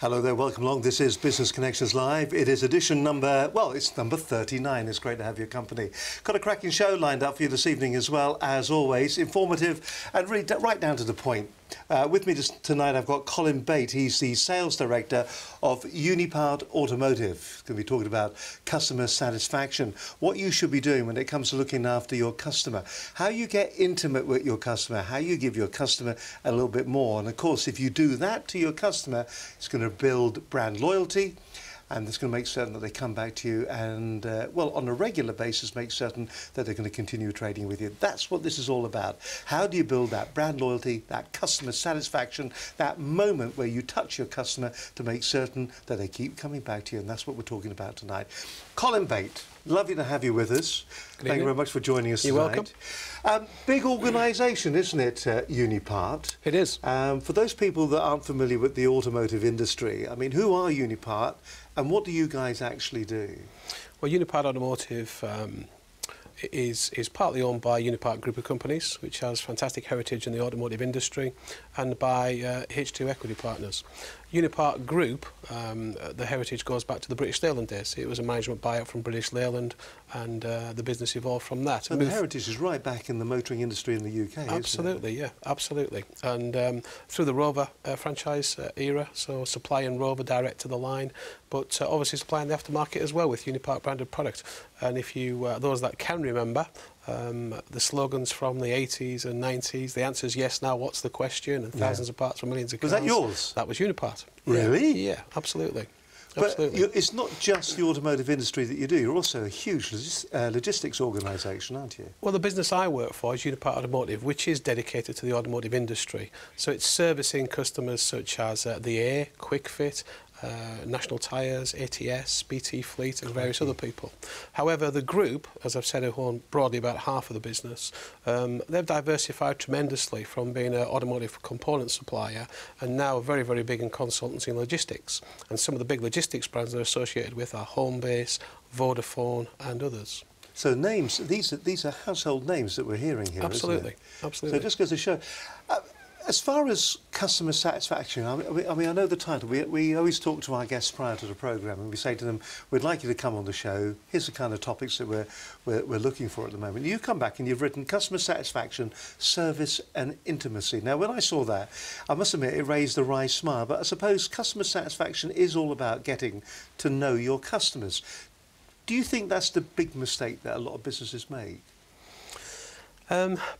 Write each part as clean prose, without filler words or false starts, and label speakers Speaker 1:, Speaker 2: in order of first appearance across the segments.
Speaker 1: Hello there, welcome along. This is Business Connections Live. It is edition number, well, it's number 39. It's great to have your company. Got a cracking show lined up for you this evening as well, as always. Informative and really right down to the point. With me tonight, I've got Colin Bate. He's the Sales Director of Unipart Automotive. Going to be talking about customer satisfaction, what you should be doing when it comes to looking after your customer, how you get intimate with your customer, how you give your customer a little bit more. And of course, if you do that to your customer, it's going to build brand loyalty, and it's going to make certain that they come back to you and, well, on a regular basis, make certain that they're going to continue trading with you. That's what this is all about. How do you build that brand loyalty, that customer satisfaction, that moment where you touch your customer to make certain that they keep coming back to you? And that's what we're talking about tonight. Colin Bate, lovely to have you with us. Thank you very much for joining us tonight.
Speaker 2: You're welcome.
Speaker 1: Big organisation, isn't it, Unipart?
Speaker 2: It is.
Speaker 1: For those people that aren't familiar with the automotive industry, I mean, who are Unipart and what do you guys actually do?
Speaker 2: Well, Unipart Automotive is partly owned by Unipart Group of Companies, which has fantastic heritage in the automotive industry, and by H2 Equity Partners. Unipart Group, the heritage goes back to the British Leyland days. It was a management buyout from British Leyland, and the business evolved from that.
Speaker 1: And the heritage is right back in the motoring industry in the UK,
Speaker 2: absolutely,
Speaker 1: isn't it?
Speaker 2: Yeah, absolutely. And through the Rover franchise era, so supplying Rover direct to the line, but obviously supplying the aftermarket as well with Unipart branded product. And if you, those that can remember, the slogans from the 80s and 90s, the answer is yes, now what's the question, and thousands of parts for millions of cars.
Speaker 1: Was that yours?
Speaker 2: That was Unipart.
Speaker 1: Really?
Speaker 2: Yeah, absolutely.
Speaker 1: But
Speaker 2: absolutely.
Speaker 1: It's not just the automotive industry that you do, you're also a huge logistics organisation, aren't you?
Speaker 2: Well, the business I work for is Unipart Automotive, which is dedicated to the automotive industry. So it's servicing customers such as the A, Quick Fit, National Tyres, ATS, BT Fleet and various other people. However, the group, as I've said, own broadly about half of the business. They've diversified tremendously from being an automotive component supplier and now very, very big in consultancy and logistics. And some of the big logistics brands they're associated with are Homebase, Vodafone and others.
Speaker 1: So names, these are household names that we're hearing here,
Speaker 2: absolutely,
Speaker 1: isn't it?
Speaker 2: Absolutely.
Speaker 1: So it just goes to show. As far as customer satisfaction, I mean, I know the title. We always talk to our guests prior to the programme and we say to them, we'd like you to come on the show. Here's the kind of topics that we're looking for at the moment. You've come back and you've written customer satisfaction, service and intimacy. Now, when I saw that, I must admit it raised a wry smile, but I suppose customer satisfaction is all about getting to know your customers. Do you think that's the big mistake that a lot of businesses make?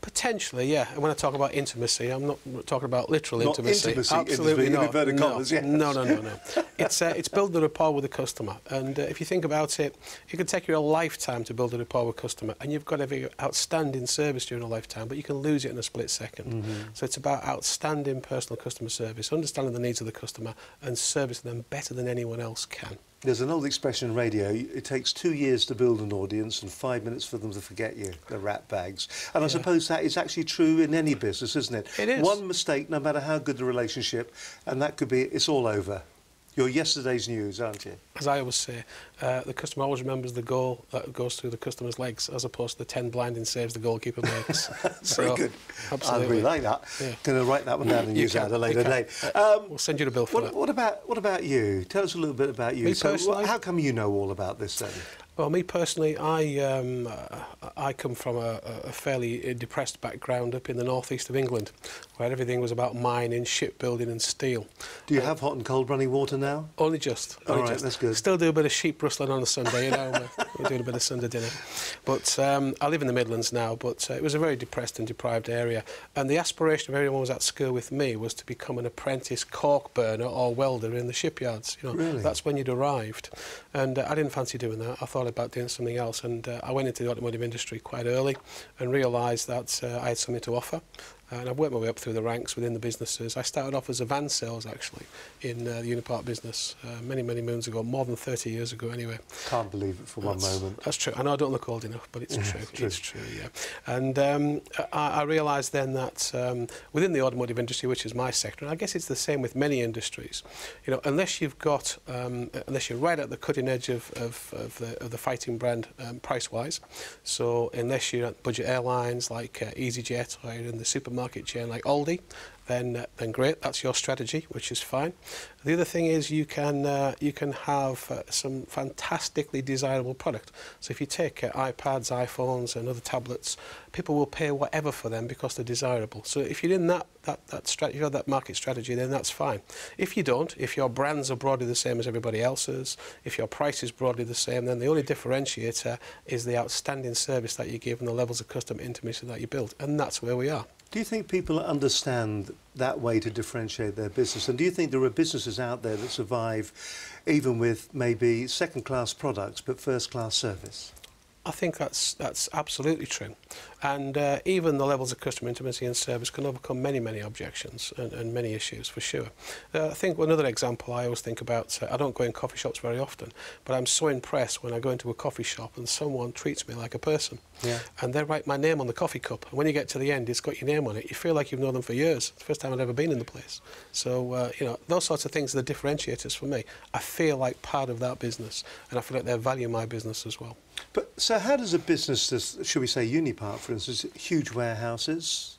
Speaker 2: Potentially, yeah. And when I talk about intimacy, I'm not talking about literal
Speaker 1: not
Speaker 2: intimacy. Absolutely not.
Speaker 1: Commas, yes.
Speaker 2: No. It's building a rapport with the customer. And if you think about it, it can take you a lifetime to build a rapport with a customer, and you've got to have outstanding service during a lifetime, but you can lose it in a split second. So it's about outstanding personal customer service, understanding the needs of the customer, and servicing them better than anyone else can.
Speaker 1: There's an old expression in radio, it takes 2 years to build an audience and 5 minutes for them to forget you, the rat bags. And I suppose that is actually true in any business, isn't it?
Speaker 2: It is.
Speaker 1: One mistake, no matter how good the relationship, and that could be, it's all over. You're yesterday's news, aren't you? As
Speaker 2: I always say, the customer always remembers the goal that goes through the customer's legs, as opposed to the 10 blinding saves the goalkeeper makes.
Speaker 1: Very good.
Speaker 2: Absolutely.
Speaker 1: I really like that. Yeah. Going to write that one down and use that at a later date.
Speaker 2: We'll send you the bill for that.
Speaker 1: What about you? Tell us a little bit about you.
Speaker 2: Me personally?
Speaker 1: How come you know all about this then?
Speaker 2: Well, me personally, I come from a fairly depressed background up in the northeast of England, where everything was about mining, shipbuilding and steel.
Speaker 1: Do you have hot and cold running water now?
Speaker 2: Only just.
Speaker 1: All right, that's good.
Speaker 2: Still do a bit of sheep rustling on a Sunday, you know, we're doing a bit of Sunday dinner. But I live in the Midlands now, but it was a very depressed and deprived area. And the aspiration of everyone who was at school with me was to become an apprentice cork burner or welder in the shipyards. You know,
Speaker 1: really?
Speaker 2: That's when you'd arrived. And I didn't fancy doing that. I thought about doing something else, and I went into the automotive industry quite early and realised that I had something to offer. And I've worked my way up through the ranks within the businesses. I started off as a van sales, actually, in the Unipart business many, many moons ago, more than 30 years ago anyway.
Speaker 1: Can't believe it for one moment.
Speaker 2: That's true. I know I don't look old enough, but it's true. It's true, yeah. And I realised then that within the automotive industry, which is my sector, and I guess it's the same with many industries, you know, unless you've got, unless you're right at the cutting edge of the fighting brand price-wise, so unless you're at budget airlines like EasyJet or you're in the supermarket supermarket chain like Aldi, then great, that's your strategy, which is fine. The other thing is you can have some fantastically desirable product. So if you take iPads, iPhones and other tablets, people will pay whatever for them because they're desirable. So if you're in that strategy, or that market strategy, then that's fine. If you don't, if your brands are broadly the same as everybody else's, if your price is broadly the same, then the only differentiator is the outstanding service that you give and the levels of customer intimacy that you build. And that's where we are.
Speaker 1: Do you think people understand that way to differentiate their business? And do you think there are businesses out there that survive even with maybe second-class products but first-class service?
Speaker 2: I think that's absolutely true. And even the levels of customer intimacy and service can overcome many, many objections and many issues, for sure. I think another example I always think about, I don't go in coffee shops very often, but I'm so impressed when I go into a coffee shop and someone treats me like a person.
Speaker 1: Yeah.
Speaker 2: And they write my name on the coffee cup. And when you get to the end, it's got your name on it. You feel like you've known them for years. It's the first time I've ever been in the place. So, you know, those sorts of things are the differentiators for me. I feel like part of that business, and I feel like they value my business as well.
Speaker 1: But so how does a business, should we say Unipart, for instance, huge warehouses,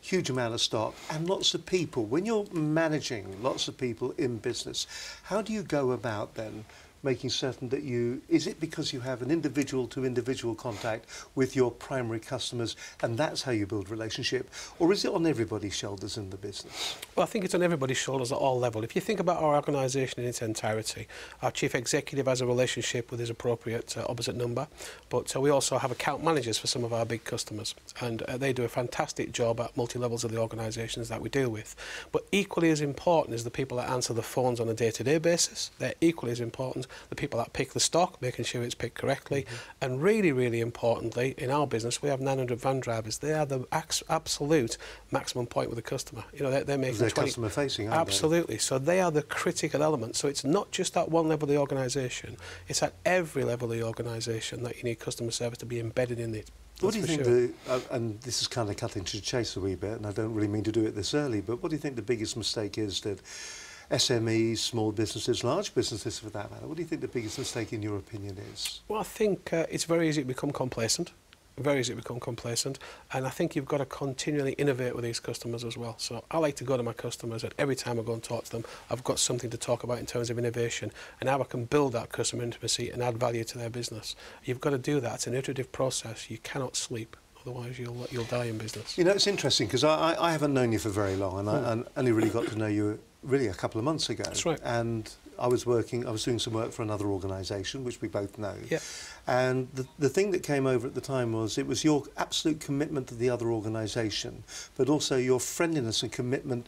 Speaker 1: huge amount of stock and lots of people, when you're managing lots of people in business, how do you go about then making certain that is it because you have an individual to individual contact with your primary customers and that's how you build relationship, or is it on everybody's shoulders in the business?
Speaker 2: Well, I think it's on everybody's shoulders at all levels. If you think about our organisation in its entirety, our chief executive has a relationship with his appropriate opposite number, but we also have account managers for some of our big customers, and they do a fantastic job at multi-levels of the organisations that we deal with. But equally as important is the people that answer the phones on a day-to-day basis. They're equally as important the people that pick the stock, making sure it's picked correctly, and really, really importantly, in our business, we have 900 van drivers. They are the absolute maximum point with the customer. You know, they're making
Speaker 1: they're customer facing, aren't they?
Speaker 2: Absolutely. So they are the critical element. So it's not just at one level of the organisation; it's at every level of the organisation that you need customer service to be embedded in it.
Speaker 1: What do you think and this is kind of cutting to the chase a wee bit, and I don't really mean to do it this early, but what do you think the biggest mistake is that SMEs, small businesses, large businesses for that matter, what do you think the biggest mistake in your opinion is?
Speaker 2: Well, I think it's very easy to become complacent. Very easy to become complacent, and I think you've got to continually innovate with these customers as well. So I like to go to my customers, and every time I go and talk to them, I've got something to talk about in terms of innovation and how I can build that customer intimacy and add value to their business. You've got to do that. It's an iterative process. You cannot sleep. Otherwise, you'll die in business. You
Speaker 1: know, it's interesting because I haven't known you for very long, and I only really got to know you really a couple of months ago.
Speaker 2: That's right.
Speaker 1: And I was doing some work for another organisation, which we both know.
Speaker 2: Yeah.
Speaker 1: And the thing that came over at the time was it was your absolute commitment to the other organisation, but also your friendliness and commitment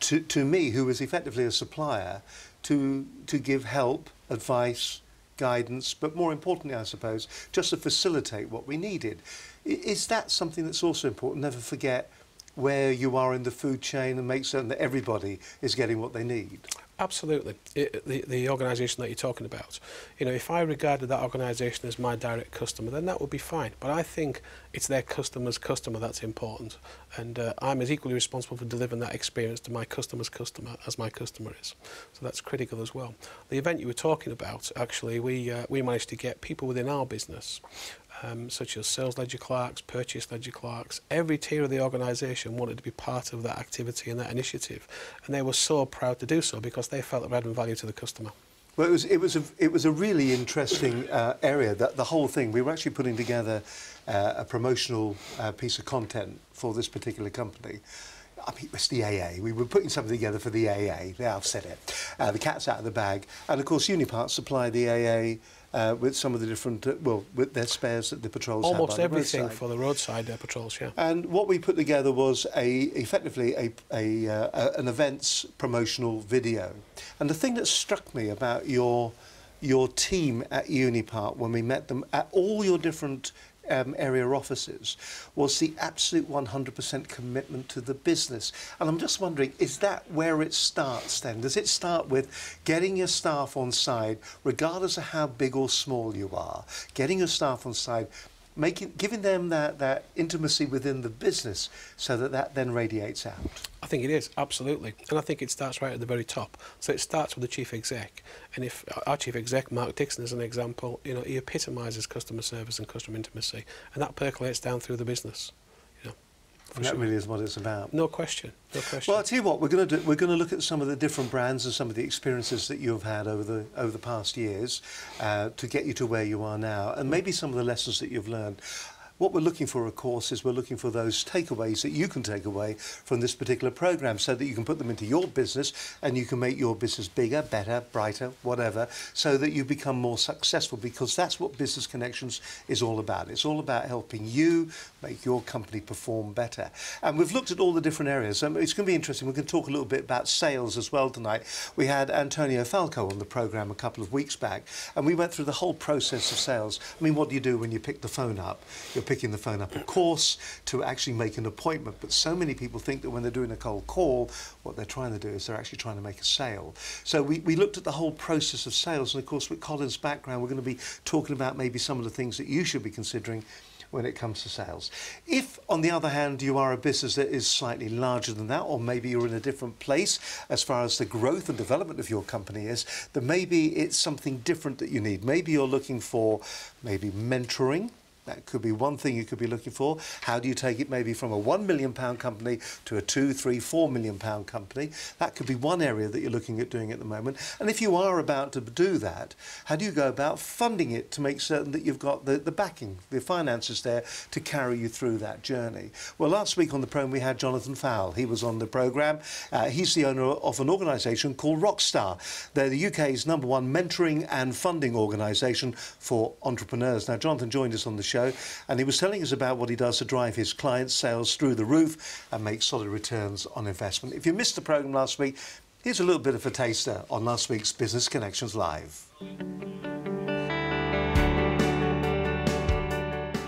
Speaker 1: to me, who was effectively a supplier, to give help, advice, guidance, but more importantly, I suppose, just to facilitate what we needed. Is that something that's also important? Never forget where you are in the food chain and make certain that everybody is getting what they need.
Speaker 2: Absolutely. The organisation that you're talking about, you know, if I regarded that organisation as my direct customer, then that would be fine. But I think it's their customer's customer that's important. And I'm as equally responsible for delivering that experience to my customer's customer as my customer is. So that's critical as well. The event you were talking about, actually, we managed to get people within our business, such as sales ledger clerks, purchase ledger clerks. Every tier of the organisation wanted to be part of that activity and that initiative, and they were so proud to do so because they felt they were adding value to the customer.
Speaker 1: Well, it was a really interesting area. That the whole thing. We were actually putting together a promotional piece of content for this particular company. I mean, it's the AA. We were putting something together for the AA. Now I've said it. The cat's out of the bag. And of course, Unipart supply the AA with some of the different, with their spares that the patrols have.
Speaker 2: Almost everything for the roadside patrols, yeah.
Speaker 1: And what we put together was effectively an events promotional video. And the thing that struck me about your team at Unipart when we met them at all your different area offices was the absolute 100% commitment to the business. And I'm just wondering, is that where it starts then? Does it start with getting your staff on side, regardless of how big or small you are, getting your staff on side, giving them that intimacy within the business so that then radiates out?
Speaker 2: I think it is, absolutely. And I think it starts right at the very top. So it starts with the chief exec. And if our chief exec, Mark Dixon, is an example, you know, he epitomises customer service and customer intimacy. And that percolates down through the business. You know.
Speaker 1: And that really is what it's about.
Speaker 2: No question, no question.
Speaker 1: Well, I'll tell you what, we're going to look at some of the different brands and some of the experiences that you've had over the past years to get you to where you are now, and maybe some of the lessons that you've learned. What we're looking for, of course, is we're looking for those takeaways that you can take away from this particular program so that you can put them into your business and you can make your business bigger, better, brighter, whatever, so that you become more successful, because that's what Business Connections is all about. It's all about helping you make your company perform better. And we've looked at all the different areas. It's going to be interesting. We're going to talk a little bit about sales as well tonight. We had Antonio Falco on the program a couple of weeks back, and we went through the whole process of sales. I mean, what do you do when you pick the phone up? You're picking the phone up, of course, to actually make an appointment. But so many people think that when they're doing a cold call, what they're trying to do is they're actually trying to make a sale. So we looked at the whole process of sales, and of course with Colin's background, we're going to be talking about maybe some of the things that you should be considering when it comes to sales. If, on the other hand, you are a business that is slightly larger than that, or maybe you're in a different place as far as the growth and development of your company is, then maybe it's something different that you need. Maybe you're looking for maybe mentoring. That could be one thing you could be looking for. How do you take it maybe from a £1 million company to a £2, £3, £4 million company? That could be one area that you're looking at doing at the moment. And if you are about to do that, how do you go about funding it to make certain that you've got the backing, the finances there to carry you through that journey? Well, last week on the programme we had Jonathan Fowle. He was on the programme. He's the owner of an organisation called Rockstar. They're the UK's #1 mentoring and funding organisation for entrepreneurs. Now, Jonathan joined us on the show, and he was telling us about what he does to drive his clients' sales through the roof and make solid returns on investment. If you missed the programme last week, here's a little bit of a taster on last week's Business Connections Live.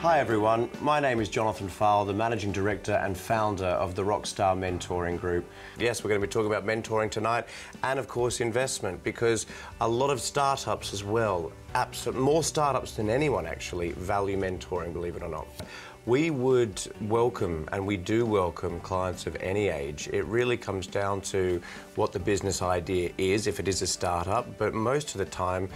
Speaker 3: Hi everyone, my name is Jonathan Fowle, the Managing Director and Founder of the Rockstar Mentoring Group. Yes, we're going to be talking about mentoring tonight and of course investment, because a lot of startups as well, more startups than anyone actually, value mentoring, believe it or not. We would welcome, and we do welcome, clients of any age. It really comes down to what the business idea is, if it is a startup, but most of the time,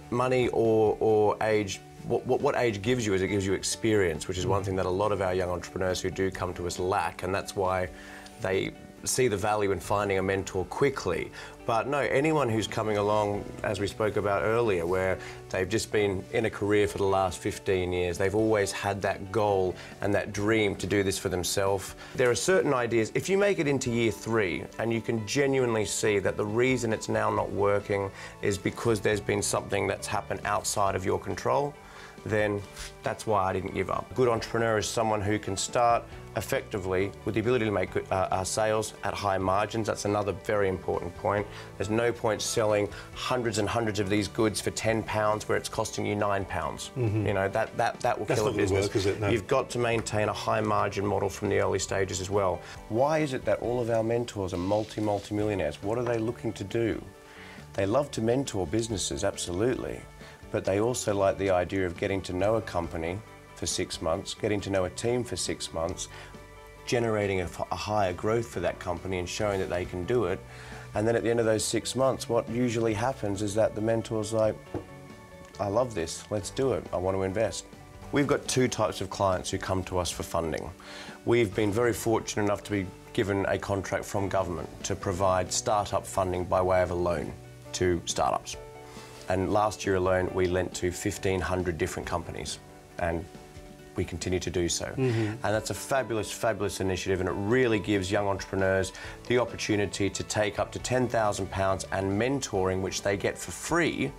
Speaker 3: money or age, what age gives you is it gives you experience, which is one thing that a lot of our young entrepreneurs who do come to us lack, and that's why they see the value in finding a mentor quickly. But no, anyone who's coming along, as we spoke about earlier, where they've just been in a career for the last 15 years, they've always had that goal and that dream to do this for themselves. There are certain ideas, if you make it into year 3 and you can genuinely see that the reason it's now not working is because there's been something that's happened outside of your control, then that's why I didn't give up. A good entrepreneur is someone who can start effectively with the ability to make sales at high margins. That's another very important point. There's no point selling hundreds and hundreds of these goods for £10 where it's costing you £9. You know, that will kill a business.
Speaker 1: Work, is it? No.
Speaker 3: You've got to maintain a high margin model from the early stages as well. Why is it that all of our mentors are multi-millionaires? What are they looking to do? They love to mentor businesses, absolutely. But they also like the idea of getting to know a company for 6 months, getting to know a team for 6 months, generating a higher growth for that company and showing that they can do it. And then at the end of those 6 months, what usually happens is that the mentor's like, I love this, let's do it, I want to invest. We've got 2 types of clients who come to us for funding. We've been very fortunate enough to be given a contract from government to provide startup funding by way of a loan to startups. And last year alone, we lent to 1,500 different companies, and we continue to do so. And that's a fabulous, fabulous initiative, and it really gives young entrepreneurs the opportunity to take up to £10,000 and mentoring, which they get for free,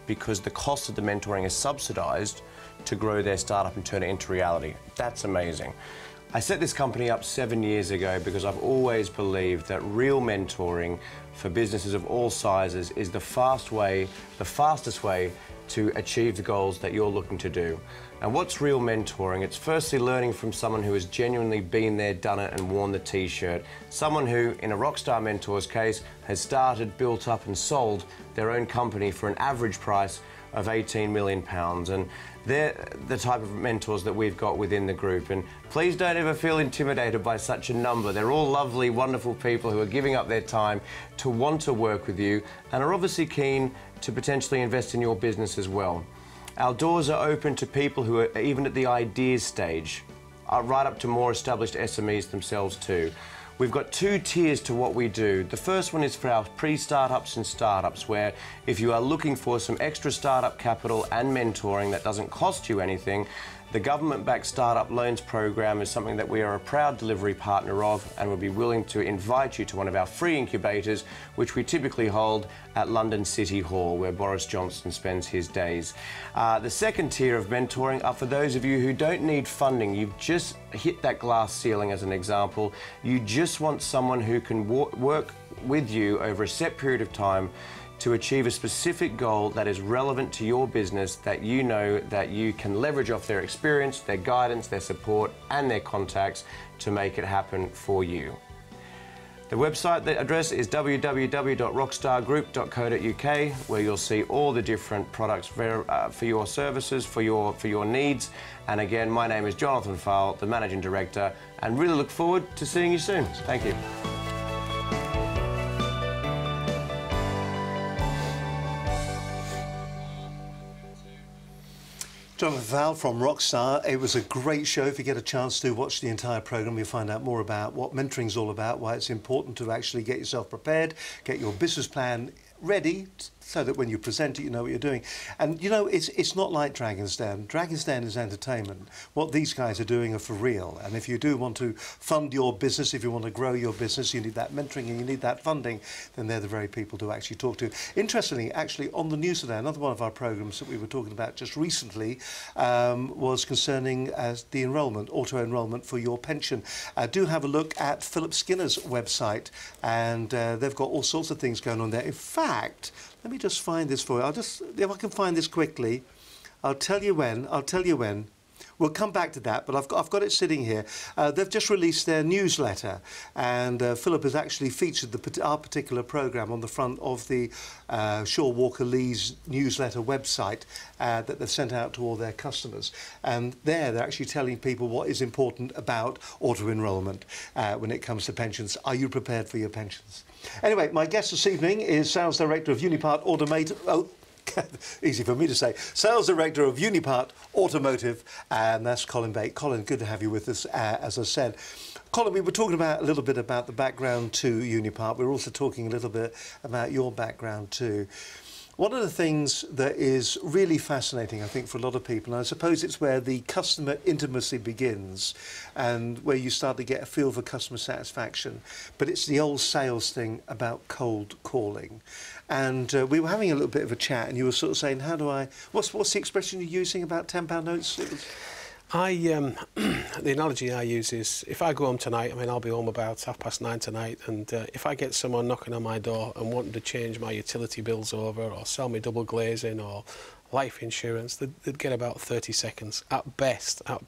Speaker 3: because the cost of the mentoring is subsidised to grow their startup and turn it into reality. That's amazing. I set this company up 7 years ago because I've always believed that real mentoring for businesses of all sizes is the fastest way to achieve the goals that you're looking to do. And what's real mentoring? It's firstly learning from someone who has genuinely been there, done it, and worn the t-shirt. Someone who, in a Rockstar mentor's case, has started, built up and sold their own company for an average price of £18 million. And they're the type of mentors that we've got within the group. And please don't ever feel intimidated by such a number. They're all lovely, wonderful people who are giving up their time to want to work with you and are obviously keen to potentially invest in your business as well. Our doors are open to people who are even at the ideas stage. right up to more established SMEs themselves too. We've got 2 tiers to what we do. The first one is for our pre-startups and startups, where if you are looking for some extra startup capital and mentoring that doesn't cost you anything, the government-backed startup loans program is something that we are a proud delivery partner of, and would be willing to invite you to one of our free incubators, which we typically hold at London City Hall, where Boris Johnson spends his days. The second tier of mentoring are for those of you who don't need funding. You've just hit that glass ceiling, as an example. You just want someone who can work with you over a set period of time to achieve a specific goal that is relevant to your business, that you know that you can leverage off their experience, their guidance, their support and their contacts to make it happen for you. The website address is www.rockstargroup.co.uk, where you'll see all the different products for your services, for your needs. And again, my name is Jonathan Fowle, the Managing Director, and really look forward to seeing you soon. Thank you.
Speaker 1: Jonathan Fowle from Rockstar. It was a great show. If you get a chance to watch the entire programme, you'll find out more about what mentoring's all about, why it's important to actually get yourself prepared, get your business plan ready, so that when you present it, you know what you're doing. And you know, it's not like Dragon's Den. Dragon's Den is entertainment. What these guys are doing are for real. And if you do want to fund your business, if you want to grow your business, you need that mentoring and you need that funding, then they're the very people to actually talk to. Interestingly, actually, on the news today, another one of our programmes that we were talking about just recently was concerning the enrolment, auto-enrolment for your pension. Do have a look at Philip Skinner's website, and they've got all sorts of things going on there. In fact, let me just find this for you. If I can find this quickly, I'll tell you when. We'll come back to that, but I've got it sitting here. They've just released their newsletter, and Philip has actually featured our particular programme on the front of the Shaw Walker Lee's newsletter website that they've sent out to all their customers. And they're actually telling people what is important about auto-enrolment when it comes to pensions. Are you prepared for your pensions? Anyway, my guest this evening is Sales Director of Unipart Automotive. Oh, easy for me to say. Sales Director of Unipart Automotive, and that's Colin Bate. Colin, good to have you with us, as I said. Colin, we were talking a little bit about the background to Unipart. We're also talking a little bit about your background too. One of the things that is really fascinating, I think, for a lot of people, and I suppose it's where the customer intimacy begins and where you start to get a feel for customer satisfaction, but it's the old sales thing about cold calling. And we were having a little bit of a chat, and you were sort of saying, what's the expression you're using about £10 notes?
Speaker 2: The analogy I use is, if I go home tonight, I mean, I'll be home about 9:30 tonight, and if I get someone knocking on my door and wanting to change my utility bills over, or sell me double glazing, or life insurance, they'd get about 30 seconds at best. But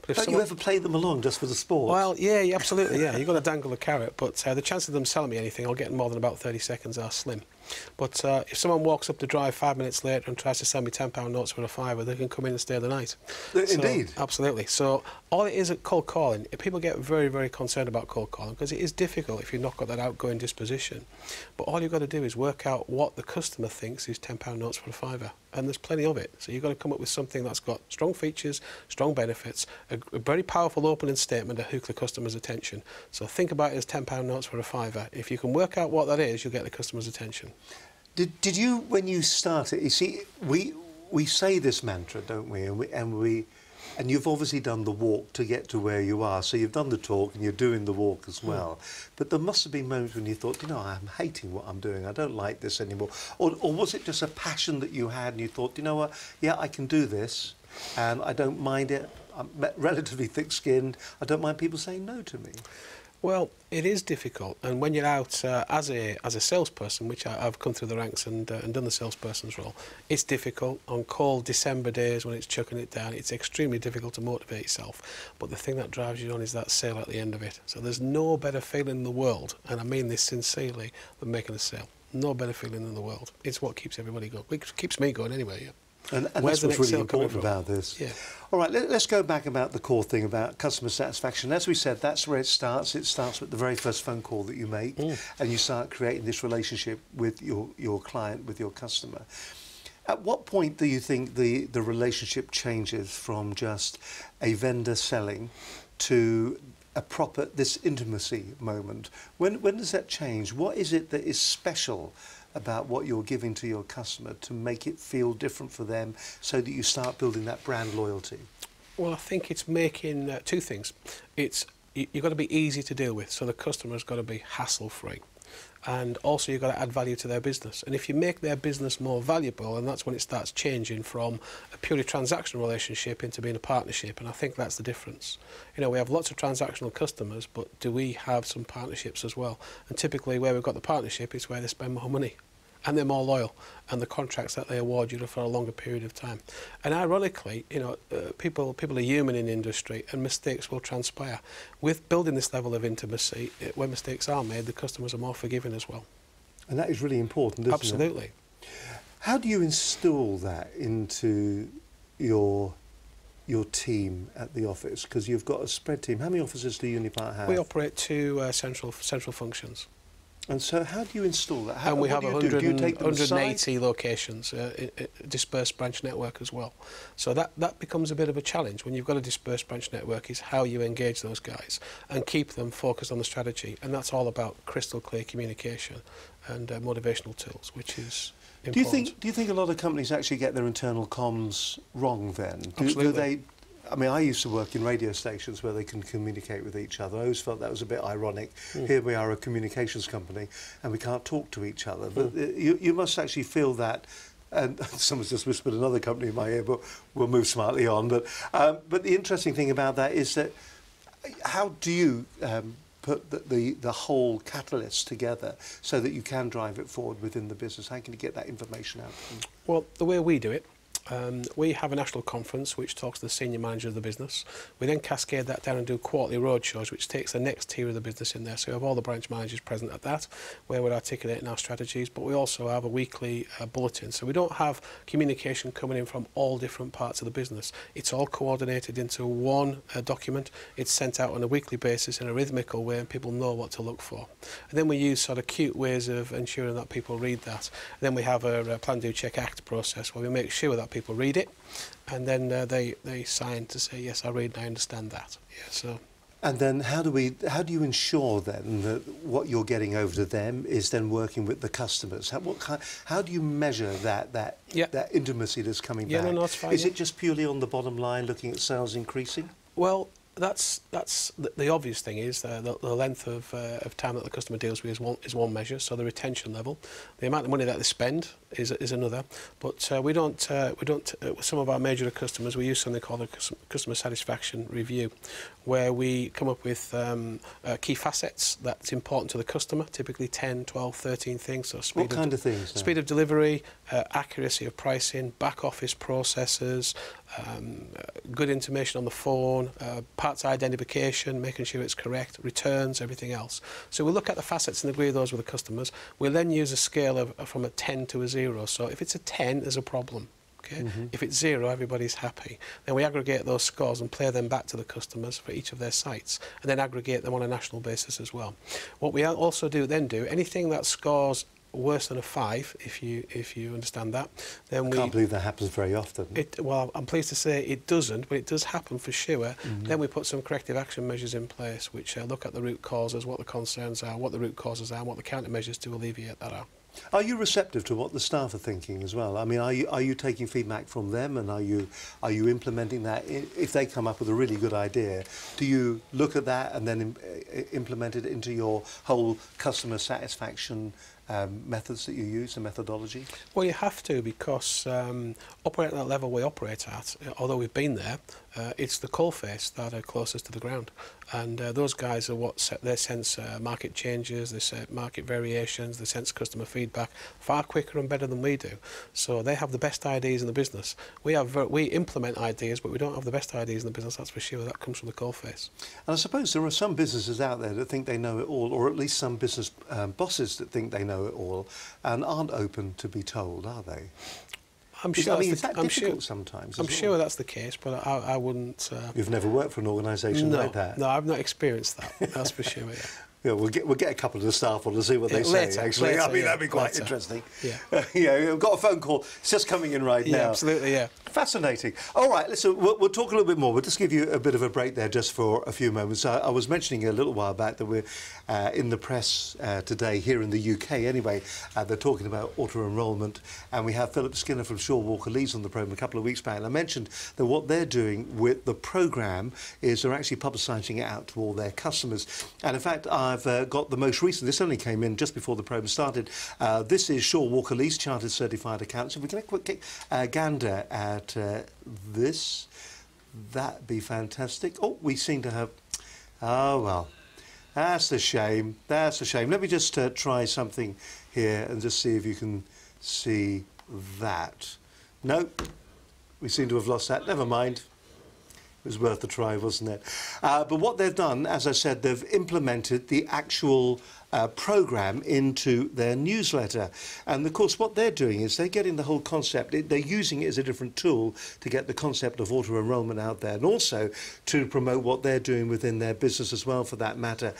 Speaker 2: if
Speaker 1: Don't you ever play them along just for the sport?
Speaker 2: Well, yeah, absolutely, yeah. You've got to dangle the carrot, but the chance of them selling me anything, I'll get more than about 30 seconds, are slim. But if someone walks up the drive 5 minutes later and tries to sell me £10 notes for a fiver, they can come in and stay the night.
Speaker 1: Indeed.
Speaker 2: So, absolutely. So all it is at cold calling, people get very, very concerned about cold calling because it is difficult if you've not got that outgoing disposition. But all you've got to do is work out what the customer thinks is £10 notes for a fiver. And there's plenty of it. So you've got to come up with something that's got strong features, strong benefits, a very powerful opening statement to hook the customer's attention. So think about it as £10 notes for a fiver. If you can work out what that is, you'll get the customer's attention.
Speaker 1: Did you, when you started, you see, we say this mantra, don't we? And you've obviously done the walk to get to where you are. So you've done the talk and you're doing the walk as well. But there must have been moments when you thought, you know, I'm hating what I'm doing. I don't like this anymore. Or was it just a passion that you had and you thought, you know what, yeah, I can do this and I don't mind it. I'm relatively thick-skinned. I don't mind people saying no to me.
Speaker 2: Well, it is difficult, and when you're out as a salesperson, which I've come through the ranks and done the salesperson's role, it's difficult. On cold December days when it's chucking it down, it's extremely difficult to motivate yourself. But the thing that drives you on is that sale at the end of it. So there's no better feeling in the world, and I mean this sincerely, than making a sale. No better feeling in the world. It's what keeps everybody going. It keeps me going anyway, yeah.
Speaker 1: And that's what's really important about this.
Speaker 2: Yeah.
Speaker 1: All right, let's go back about the core thing about customer satisfaction. As we said, that's where it starts. It starts with the very first phone call that you make, and you start creating this relationship with your client, with your customer. At what point do you think the relationship changes from just a vendor selling to a proper, this intimacy moment? When does that change? What is it that is special about what you're giving to your customer to make it feel different for them so that you start building that brand loyalty?
Speaker 2: Well, I think it's making two things. You've got to be easy to deal with, so the customer's got to be hassle-free. And also you've got to add value to their business. And if you make their business more valuable, and that's when it starts changing from a purely transactional relationship into being a partnership, and I think that's the difference. You know, we have lots of transactional customers, but do we have some partnerships as well? And typically where we've got the partnership is where they spend more money. And they're more loyal, and the contracts that they award you are for a longer period of time. And ironically, you know, people are human in the industry, and mistakes will transpire. With building this level of intimacy, when mistakes are made, the customers are more forgiving as well.
Speaker 1: And that is really important, isn't it?
Speaker 2: Absolutely.
Speaker 1: How do you install that into your team at the office? Because you've got a spread team. How many offices do Unipart have?
Speaker 2: We operate two central functions.
Speaker 1: And so how do you install that?
Speaker 2: And we have 180
Speaker 1: site?
Speaker 2: locations, dispersed branch network as well. So that becomes a bit of a challenge when you've got a dispersed branch network, is how you engage those guys and keep them focused on the strategy. And that's all about crystal clear communication and motivational tools, which is important.
Speaker 1: Do you think a lot of companies actually get their internal comms wrong then?
Speaker 2: Absolutely.
Speaker 1: I mean, I used to work in radio stations where they can communicate with each other. I always felt that was a bit ironic. Here we are, a communications company, and we can't talk to each other. But you must actually feel that. And someone's just whispered another company in my ear, but we'll move smartly on. But the interesting thing about that is that how do you put the whole catalyst together so that you can drive it forward within the business? How can you get that information out?
Speaker 2: Well, the way we do it, we have a national conference which talks to the senior manager of the business. We then cascade that down and do quarterly roadshows, which takes the next tier of the business in there. So we have all the branch managers present at that, where we're articulating our strategies, but we also have a weekly bulletin. So we don't have communication coming in from all different parts of the business. It's all coordinated into one document. It's sent out on a weekly basis in a rhythmical way, and people know what to look for. And then we use sort of cute ways of ensuring that people read that. And then we have a plan, do, check, act process where we make sure that people read it, and then they sign to say, yes, I read and I understand that. Yeah, so.
Speaker 1: And then how do you ensure then that what you're getting over to them is then working with the customers? How do you measure that intimacy that's coming back?
Speaker 2: No, it's fine.
Speaker 1: Is it just purely on the bottom line, looking at sales increasing?
Speaker 2: Well, that's the obvious thing is the length of time that the customer deals with is one measure. So the retention level, the amount of money that they spend is another. But we don't with some of our major customers, we use something called a customer satisfaction review, where we come up with key facets that's important to the customer, typically 10, 12, 13 things. So
Speaker 1: what kind of things?
Speaker 2: Speed of delivery, accuracy of pricing, back office processes, good information on the phone, parts identification, making sure it's correct, returns, everything else. So we look at the facets and agree those with the customers. We'll then use a scale from a 10 to a 0. So if it's a 10, there's a problem. Okay? If it's 0, everybody's happy. Then we aggregate those scores and play them back to the customers for each of their sites, and then aggregate them on a national basis as well. What we also do, anything that scores worse than a 5, if you understand that, then we...
Speaker 1: I can't believe that happens very often.
Speaker 2: Well, I'm pleased to say it doesn't, but it does happen for sure. Then we put some corrective action measures in place, which look at the root causes, what the concerns are, what the root causes are, and what the countermeasures to alleviate that are.
Speaker 1: Are you receptive to what the staff are thinking as well? I mean, are you taking feedback from them, and are you implementing that? If they come up with a really good idea, do you look at that and then implement it into your whole customer satisfaction methods that you use, the methodology?
Speaker 2: Well, you have to, because operating at that level we operate at, although we've been there, it's the coalface that are closest to the ground. And those guys are they sense market changes, they sense market variations, they sense customer feedback far quicker and better than we do. So they have the best ideas in the business. We implement ideas, but we don't have the best ideas in the business, that's for sure. That comes from the coalface.
Speaker 1: And I suppose there are some businesses out there that think they know it all, or at least some business bosses that think they know it all and aren't open to be told, are they?
Speaker 2: I'm sure
Speaker 1: sometimes.
Speaker 2: I'm sure that's the case, but I wouldn't...
Speaker 1: You've never worked for an organisation like that?
Speaker 2: No, I've not experienced that, that's for sure, yeah.
Speaker 1: Yeah, we'll get a couple of the staff on to see what they say.
Speaker 2: Later,
Speaker 1: Actually,
Speaker 2: later,
Speaker 1: I mean,
Speaker 2: yeah,
Speaker 1: that'd be quite
Speaker 2: later.
Speaker 1: interesting.
Speaker 2: Yeah.
Speaker 1: Yeah, we've got a phone call. It's just coming in right
Speaker 2: Yeah,
Speaker 1: now.
Speaker 2: absolutely, yeah.
Speaker 1: Fascinating. All right, listen, we'll talk a little bit more. We'll just give you a bit of a break there just for a few moments. I was mentioning a little while back that we're in the press today, here in the UK anyway. They're talking about auto-enrolment, and we have Philip Skinner from Shaw Walker Lees on the programme a couple of weeks back. And I mentioned that what they're doing with the programme is they're actually publicising it out to all their customers. And in fact, I've got the most recent, this only came in just before the programme started. This is Shaw Walker Lees, Chartered Certified Accountant. So we're going to quick gander at this. That'd be fantastic. Oh, we seem to have... Oh, well, that's a shame. That's a shame. Let me just try something here and just see if you can see that. Nope. We seem to have lost that. Never mind. It was worth a try, wasn't it? But what they've done, as I said, they've implemented the actual programme into their newsletter. And of course, what they're doing is they're getting the whole concept, they're using it as a different tool to get the concept of auto-enrolment out there, and also to promote what they're doing within their business as well, for that matter.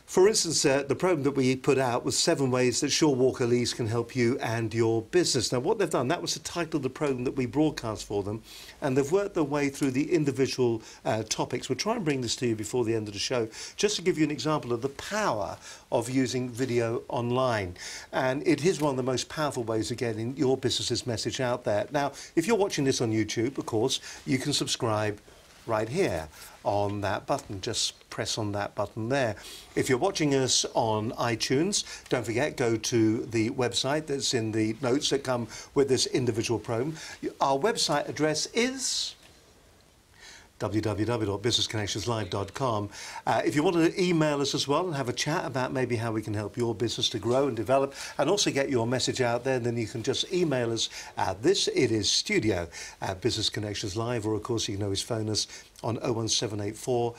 Speaker 1: For instance, the program that we put out was 7 ways that Shaw Walker Lees can help you and your business. Now, what they've done, that was the title of the program that we broadcast for them, and they've worked their way through the individual topics. We'll try and bring this to you before the end of the show, just to give you an example of the power of using video online. And it is one of the most powerful ways of getting your business's message out there. Now, if you're watching this on YouTube, of course, you can subscribe right here on that button. Just press on that button there. If you're watching us on iTunes, don't forget, go to the website that's in the notes that come with this individual program. Our website address is www.businessconnectionslive.com. If you want to email us as well and have a chat about maybe how we can help your business to grow and develop and also get your message out there, then you can just email us at this. It is studio at Business Connections Live, or of course you can always phone us on 01784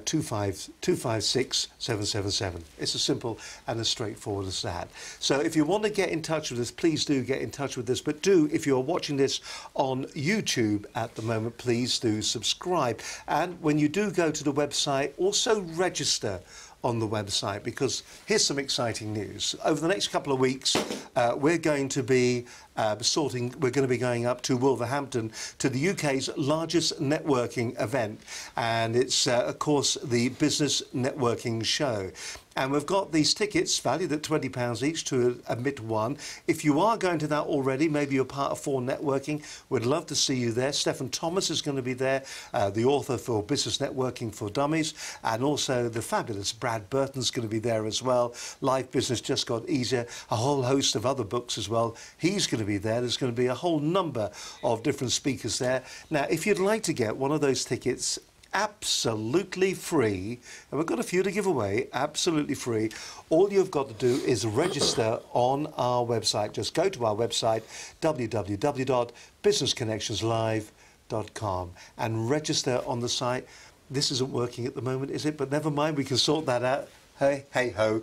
Speaker 1: 256 777. It's as simple and as straightforward as that. So if you want to get in touch with us, please do get in touch with us. But do, if you're watching this on YouTube at the moment, please do subscribe. And when you do go to the website, also register on the website, because here's some exciting news. Over the next couple of weeks, we're going to be going up to Wolverhampton to the UK's largest networking event, and it's of course the Business Networking Show. And we've got these tickets valued at £20 each to admit one. If you are going to that already, maybe you're part of 4 Networking, we'd love to see you there. Stephen Thomas is going to be there, the author for Business Networking for Dummies, and also the fabulous Brad Burton's going to be there as well. Life Business Just Got Easier, a whole host of other books as well. He's going to be there. There's going to be a whole number of different speakers there. Now, if you'd like to get one of those tickets absolutely free, and we've got a few to give away, absolutely free, all you've got to do is register on our website. Just go to our website, www.businessconnectionslive.com, and register on the site. This isn't working at the moment, is it? But never mind, we can sort that out. Hey ho.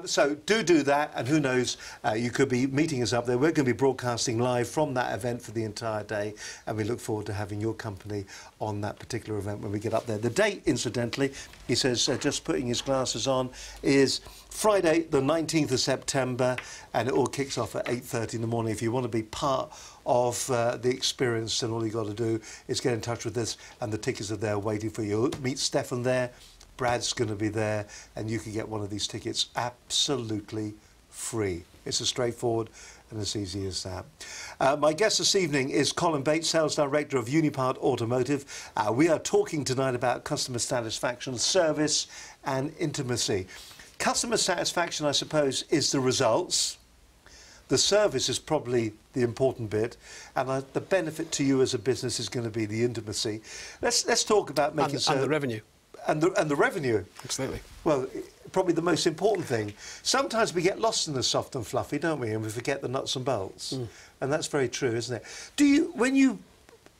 Speaker 1: So do that, and who knows, you could be meeting us up there. We're going to be broadcasting live from that event for the entire day, and we look forward to having your company on that particular event when we get up there. The date, incidentally, he says, just putting his glasses on, is Friday the 19th of September, and it all kicks off at 8:30 in the morning. If you want to be part of the experience, then all you got to do is get in touch with us, and the tickets are there waiting for you. Meet Stefan there. Brad's going to be there, and you can get one of these tickets absolutely free. It's as straightforward and as easy as that. My guest this evening is Colin Bates, Sales Director of Unipart Automotive. We are talking tonight about customer satisfaction, service and intimacy. Customer satisfaction, I suppose, is the results. The service is probably the important bit, and the benefit to you as a business is going to be the intimacy. Let's talk about making
Speaker 2: and the revenue.
Speaker 1: And the revenue.
Speaker 2: Absolutely.
Speaker 1: Well, probably the most important thing. Sometimes we get lost in the soft and fluffy, don't we? And we forget the nuts and bolts. And that's very true, isn't it? When you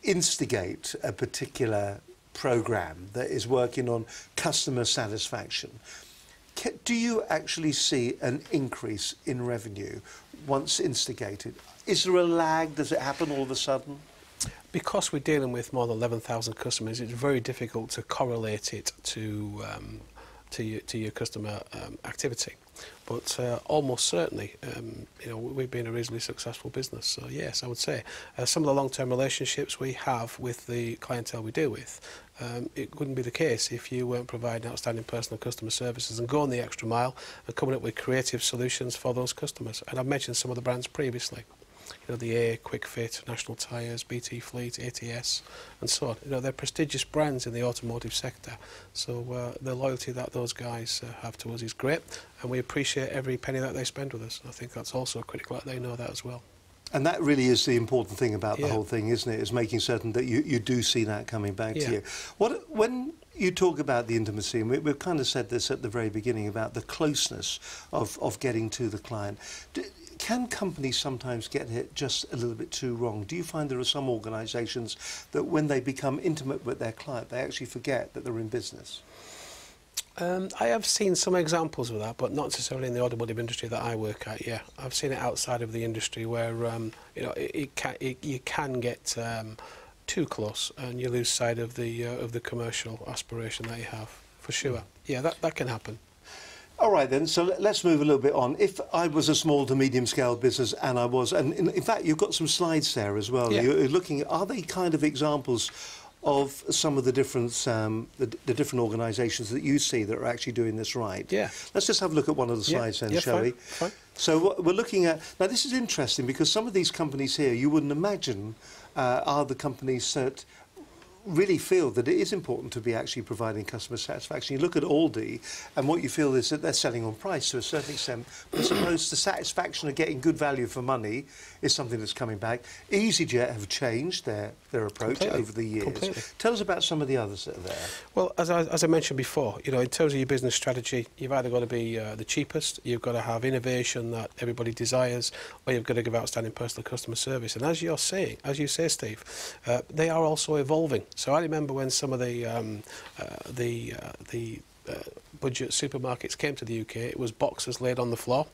Speaker 1: instigate a particular program that is working on customer satisfaction, do you actually see an increase in revenue once instigated? Is there a lag? Does it happen all of a sudden?
Speaker 2: Because we're dealing with more than 11,000 customers, it's very difficult to correlate it to to your customer activity. But almost certainly, we've been a reasonably successful business. So yes, I would say some of the long-term relationships we have with the clientele we deal with, it wouldn't be the case if you weren't providing outstanding personal customer services and going the extra mile and coming up with creative solutions for those customers. And I've mentioned some of the brands previously. The A, Quick Fit, National Tyres, BT Fleet, ATS, and so on. They're prestigious brands in the automotive sector. So the loyalty that those guys have to us is great, and we appreciate every penny that they spend with us. I think that's also critical that they know that as well.
Speaker 1: And that really is the important thing about the whole thing, isn't it? Is making certain that you do see that coming back to you. When you talk about the intimacy, and we've kind of said this at the very beginning about the closeness of getting to the client, can companies sometimes get it just a little bit too wrong? Do you find there are some organisations that when they become intimate with their client, they actually forget that they're in business?
Speaker 2: I have seen some examples of that, but not necessarily in the automotive industry that I work at. Yeah, I've seen it outside of the industry where you can get too close and you lose sight of the commercial aspiration that you have, for sure. Yeah, that can happen.
Speaker 1: All right then, so let's move a little bit on. If I was a small to medium scale business, and I was, and in fact you've got some slides there as well. Yeah. You're looking at, are they kind of examples of some of the different different organisations that you see that are actually doing this right?
Speaker 2: Yeah.
Speaker 1: Let's just have a look at one of the slides then, shall we?
Speaker 2: Fine.
Speaker 1: So what we're looking at, now this is interesting because some of these companies here you wouldn't imagine are the companies that really feel that it is important to be actually providing customer satisfaction. You look at Aldi and what you feel is that they're selling on price to a certain extent, but I suppose the satisfaction of getting good value for money is something that's coming back. EasyJet have changed their approach over the years. Completely. Tell us about some of the others that are there.
Speaker 2: Well, as I mentioned before, in terms of your business strategy, you've either got to be the cheapest, you've got to have innovation that everybody desires, or you've got to give outstanding personal customer service. And as you say, Steve, they are also evolving. So I remember when some of the budget supermarkets came to the UK, it was boxes laid on the floor,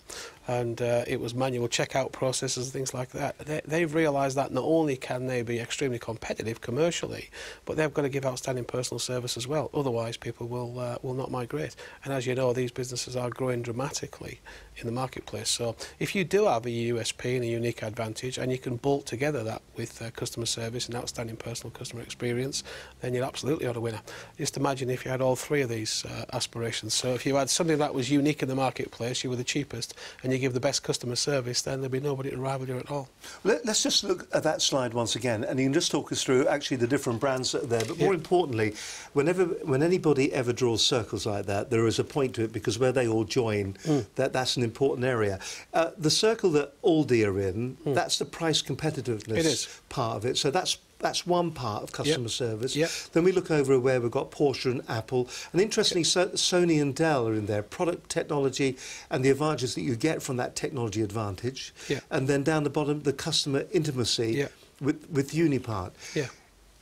Speaker 2: and it was manual checkout processes and things like that. They've realised that not only can they be extremely competitive commercially, but they've got to give outstanding personal service as well. Otherwise, people will not migrate. And as you know, these businesses are growing dramatically in the marketplace. So if you do have a USP and a unique advantage, and you can bolt together that with customer service and outstanding personal customer experience, then you're absolutely on a winner. Just imagine if you had all three of these aspirations. So if you had something that was unique in the marketplace, you were the cheapest, and you give the best customer service, then there'd be nobody to rival you at all.
Speaker 1: Let's just look at that slide once again, and you can just talk us through actually the different brands that are there. But more importantly, when anybody ever draws circles like that, there is a point to it, because where they all join, that's an important area. The circle that Aldi are in, that's the price competitiveness part of it. So that's one part of customer service. Then we look over where we've got Porsche and Apple. And interestingly, Sony and Dell are in there. Product technology and the advantages that you get from that technology advantage. And then down the bottom, the customer intimacy with Unipart.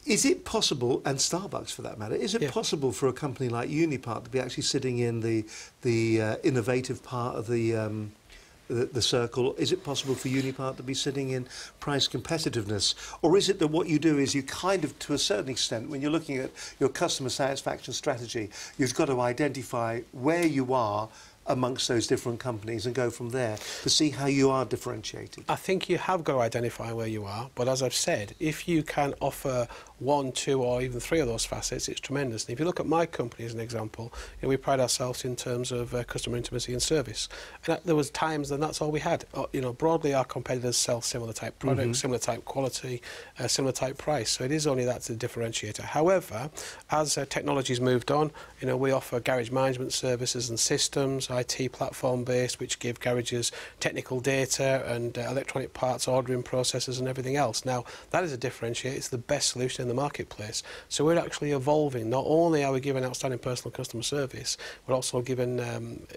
Speaker 1: Is it possible, and Starbucks for that matter, is it possible for a company like Unipart to be actually sitting in the innovative part of the circle? Is it possible for Unipart to be sitting in price competitiveness? Or is it that what you do is you kind of, to a certain extent, when you're looking at your customer satisfaction strategy, you've got to identify where you are amongst those different companies and go from there to see how you are differentiated? I
Speaker 2: think you have got to identify where you are, but as I've said, if you can offer one, two or even three of those facets, it's tremendous. And if you look at my company as an example, we pride ourselves in terms of customer intimacy and service. And there was times when that's all we had. Broadly our competitors sell similar type products, similar type quality, similar type price. So it is only that's the differentiator. However, as technology's moved on, we offer garage management services and systems, IT platform based, which give garages technical data and electronic parts ordering processes and everything else. Now that is a differentiator. It's the best solution in the marketplace. So we're actually evolving. Not only are we giving outstanding personal customer service, we're also giving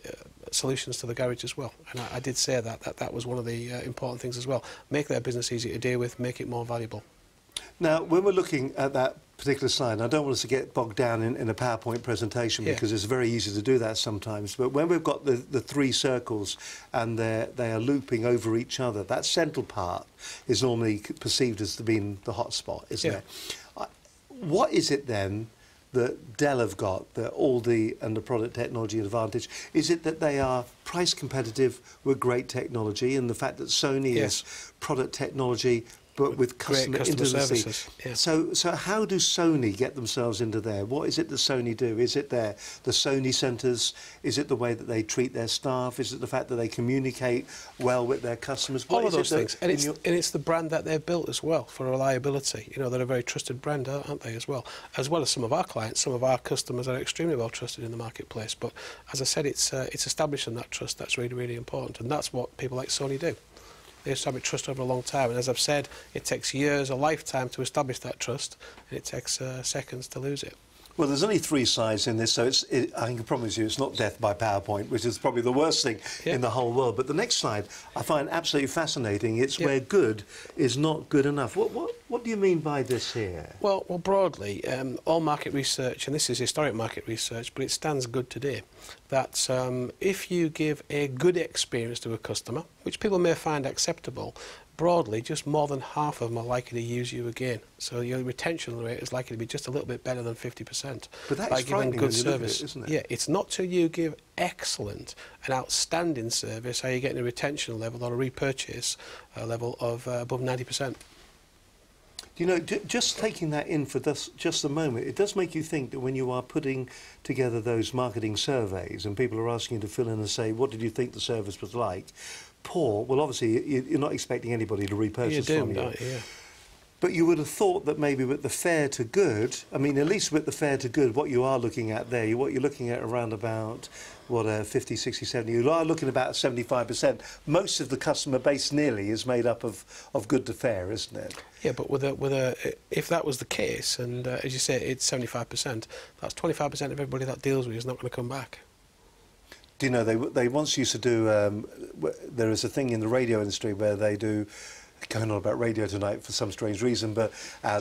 Speaker 2: solutions to the garage as well. And I did say that was one of the important things as well. Make their business easier to deal with, make it more valuable.
Speaker 1: Now, when we're looking at that particular slide, I don't want us to get bogged down in a PowerPoint presentation because it's very easy to do that sometimes, but when we've got the three circles and they are looping over each other, that central part is normally perceived as being the hot spot, isn't it? What is it then that Dell have got, the Aldi and the product technology advantage? Is it that they are price competitive with great technology, and the fact that Sony is product technology but with customer intimacy?
Speaker 2: Services. Yeah.
Speaker 1: So how do Sony get themselves into there? What is it that Sony do? Is it the Sony centres? Is it the way that they treat their staff? Is it the fact that they communicate well with their customers?
Speaker 2: All of those things. And it's the brand that they've built as well for reliability. You know, they're a very trusted brand, aren't they, as well? As well as some of our clients, some of our customers are extremely well trusted in the marketplace. But as I said, it's establishing that trust that's really, really important. And that's what people like Sony do. They establish trust over a long time, and as I've said, it takes years, a lifetime to establish that trust, and it takes seconds to lose it.
Speaker 1: Well, there's only 3 sides in this, so I can promise you it's not death by PowerPoint, which is probably the worst thing in the whole world. But the next slide I find absolutely fascinating. It's where good is not good enough. What do you mean by this here?
Speaker 2: Well, broadly, all market research, and this is historic market research, but it stands good today, that if you give a good experience to a customer, which people may find acceptable, broadly, just more than half of them are likely to use you again. So your retention rate is likely to be just a little bit better than 50%.
Speaker 1: But that's frightening when you look at it, isn't it?
Speaker 2: Yeah, it's not till you give excellent and outstanding service are you getting a retention level or a repurchase level of above 90%.
Speaker 1: You know, just taking that in for just a moment, it does make you think that when you are putting together those marketing surveys and people are asking you to fill in and say, what did you think the service was like? Poor, well, obviously, you're not expecting anybody to repurchase from you.
Speaker 2: Yeah.
Speaker 1: But you would have thought that maybe with the fair to good, I mean, at least with the fair to good, what you are looking at there, what you're looking at around about, 50, 60, 70, you are looking about 75%. Most of the customer base nearly is made up of good to fair, isn't it?
Speaker 2: Yeah, but if that was the case, and as you say, it's 75%, that's 25% of everybody that deals with you is not going to come back.
Speaker 1: Do you know, they once used to do, there is a thing in the radio industry where they do, going on about radio tonight for some strange reason, but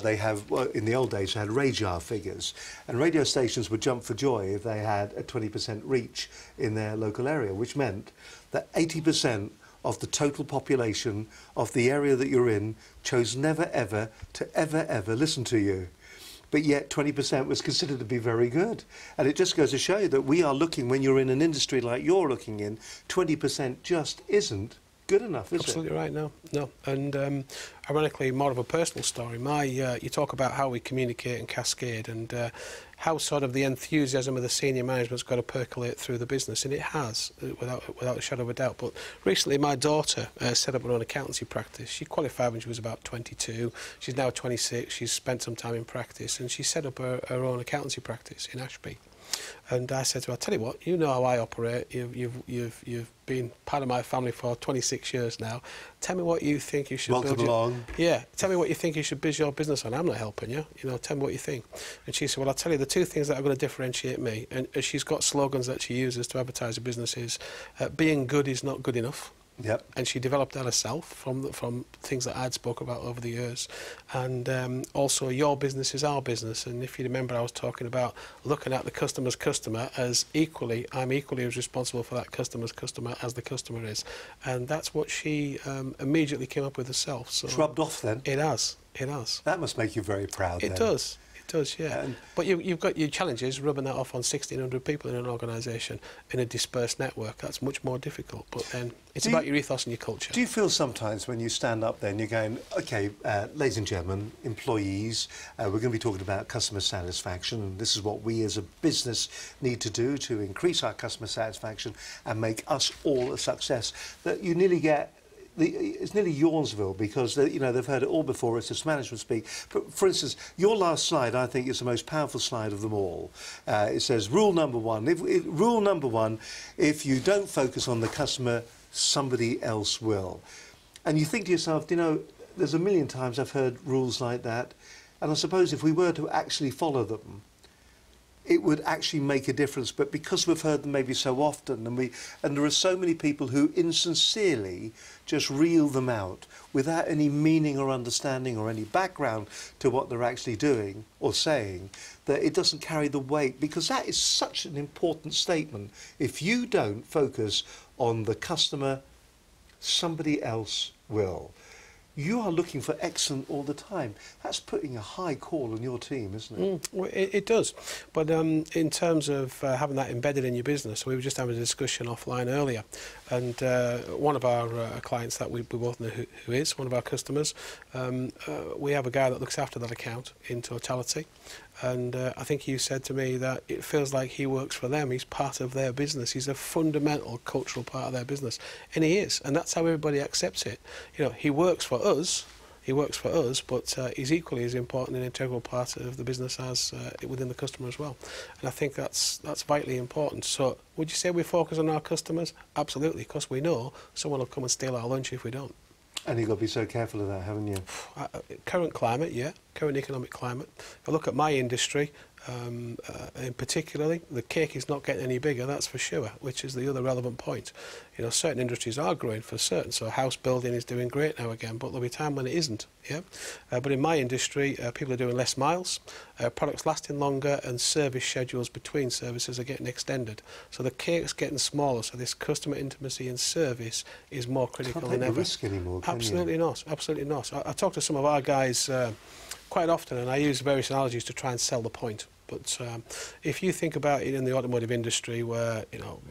Speaker 1: they have, well, in the old days, they had radar figures, and radio stations would jump for joy if they had a 20% reach in their local area, which meant that 80% of the total population of the area that you're in chose never ever to ever listen to you. But yet 20% was considered to be very good. And it just goes to show you that we are looking, when you're in an industry like you're looking in, 20% just isn't good enough, is it?
Speaker 2: Absolutely right, no. And ironically, more of a personal story. You talk about how we communicate and cascade, and how sort of the enthusiasm of the senior management's got to percolate through the business, and it has, without a shadow of a doubt. But recently, my daughter set up her own accountancy practice. She qualified when she was about 22. She's now 26. She's spent some time in practice, and she set up her own accountancy practice in Ashby. And I said to her, "I'll tell you what, you know how I operate. You've been part of my family for 26 years now. Tell me what you think you should
Speaker 1: Welcome along.
Speaker 2: Yeah, tell me what you think you should base your business on. I'm not helping you. You know, tell me what you think." And she said, "Well, I'll tell you the 2 things that are going to differentiate me." And she's got slogans that she uses to advertise her businesses. Being good is not good enough.
Speaker 1: Yep.
Speaker 2: And she developed that herself from things that I'd spoke about over the years. And also, your business is our business. And if you remember, I was talking about looking at the customer's customer as equally, I'm equally as responsible for that customer's customer as the customer is. And that's what she immediately came up with herself. So
Speaker 1: it's rubbed off then?
Speaker 2: It has.
Speaker 1: That must make you very proud then.
Speaker 2: It does. It does, yeah. But you've got your challenges rubbing that off on 1,600 people in an organisation in a dispersed network. That's much more difficult. But then it's about your ethos and your culture.
Speaker 1: Do you feel sometimes when you stand up there and you're going, OK, ladies and gentlemen, employees, we're going to be talking about customer satisfaction, and this is what we as a business need to do to increase our customer satisfaction and make us all a success, that you nearly get it's nearly Yawnsville, because you know, they've heard it all before. It's just management speak. But for instance, your last slide, I think, is the most powerful slide of them all. It says rule number 1. Rule number 1: if you don't focus on the customer, somebody else will. And you think to yourself, you know, there's a million times I've heard rules like that, and I suppose if we were to actually follow them, it would actually make a difference. But because we've heard them maybe so often, and there are so many people who insincerely just reel them out without any meaning or understanding or any background to what they're actually doing or saying, that it doesn't carry the weight, because that is such an important statement. If you don't focus on the customer, somebody else will. you are looking for excellent all the time. That's putting a high call on your team, isn't it?
Speaker 2: Well, it does. But in terms of having that embedded in your business, we were just having a discussion offline earlier, and one of our clients that we both know who is one of our customers, we have a guy that looks after that account in totality. And I think you said to me that it feels like he works for them. He's part of their business. He's a fundamental cultural part of their business. And he is. And that's how everybody accepts it. You know, he works for us. He works for us, but he's equally as important and integral part of the business as within the customer as well. And I think that's vitally important. So would you say we focus on our customers? Absolutely, because we know someone will come and steal our lunch if we don't.
Speaker 1: And you've got to be so careful of that, haven't you?
Speaker 2: Current climate, yeah, current economic climate. If I look at my industry, in particularly, the cake is not getting any bigger, that's for sure, which is the other relevant point. You know, certain industries are growing for certain, so house building is doing great now again, but there'll be a time when it isn't, yeah? But in my industry, people are doing less miles, products lasting longer, and service schedules between services are getting extended. So the cake's getting smaller, so this customer intimacy and service is more critical than ever.
Speaker 1: Can't take the risk anymore, can
Speaker 2: Absolutely
Speaker 1: you?
Speaker 2: not, absolutely not. I talk to some of our guys quite often, and I use various analogies to try and sell the point. But if you think about it in the automotive industry, where, you know,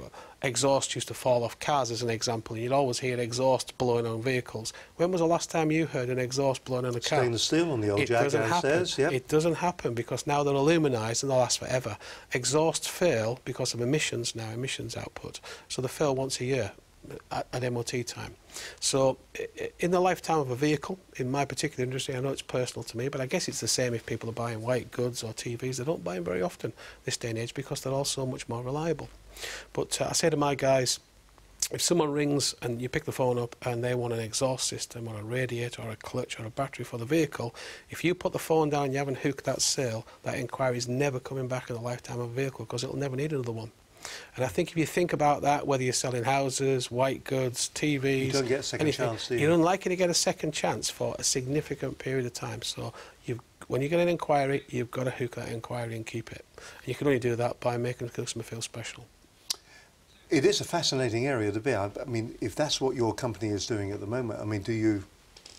Speaker 2: exhaust used to fall off cars as an example, and you'd always hear exhaust blowing on vehicles. When was the last time you heard an exhaust blowing on a car?
Speaker 1: Stainless steel on the old Jag downstairs, yeah.
Speaker 2: It doesn't happen, because now they're aluminised and they'll last forever. Exhausts fail because of emissions now, emissions output. So they fail once a year at MOT time. So in the lifetime of a vehicle, in my particular industry, I know it's personal to me, but I guess it's the same if people are buying white goods or TVs. They don't buy them very often this day and age because they're all so much more reliable. But I say to my guys, if someone rings and you pick the phone up and they want an exhaust system or a radiator or a clutch or a battery for the vehicle, if you put the phone down and you haven't hooked that sale, that inquiry is never coming back in the lifetime of a vehicle, because it'll never need another one. And I think if you think about that, whether you're selling houses, white goods, TVs,
Speaker 1: you don't get a second chance, do you?
Speaker 2: You're unlikely to get a second chance for a significant period of time. So when you get an inquiry, you've got to hook that inquiry and keep it. And you can only do that by making the customer feel special.
Speaker 1: It is a fascinating area to be. I mean, if that's what your company is doing at the moment, I mean,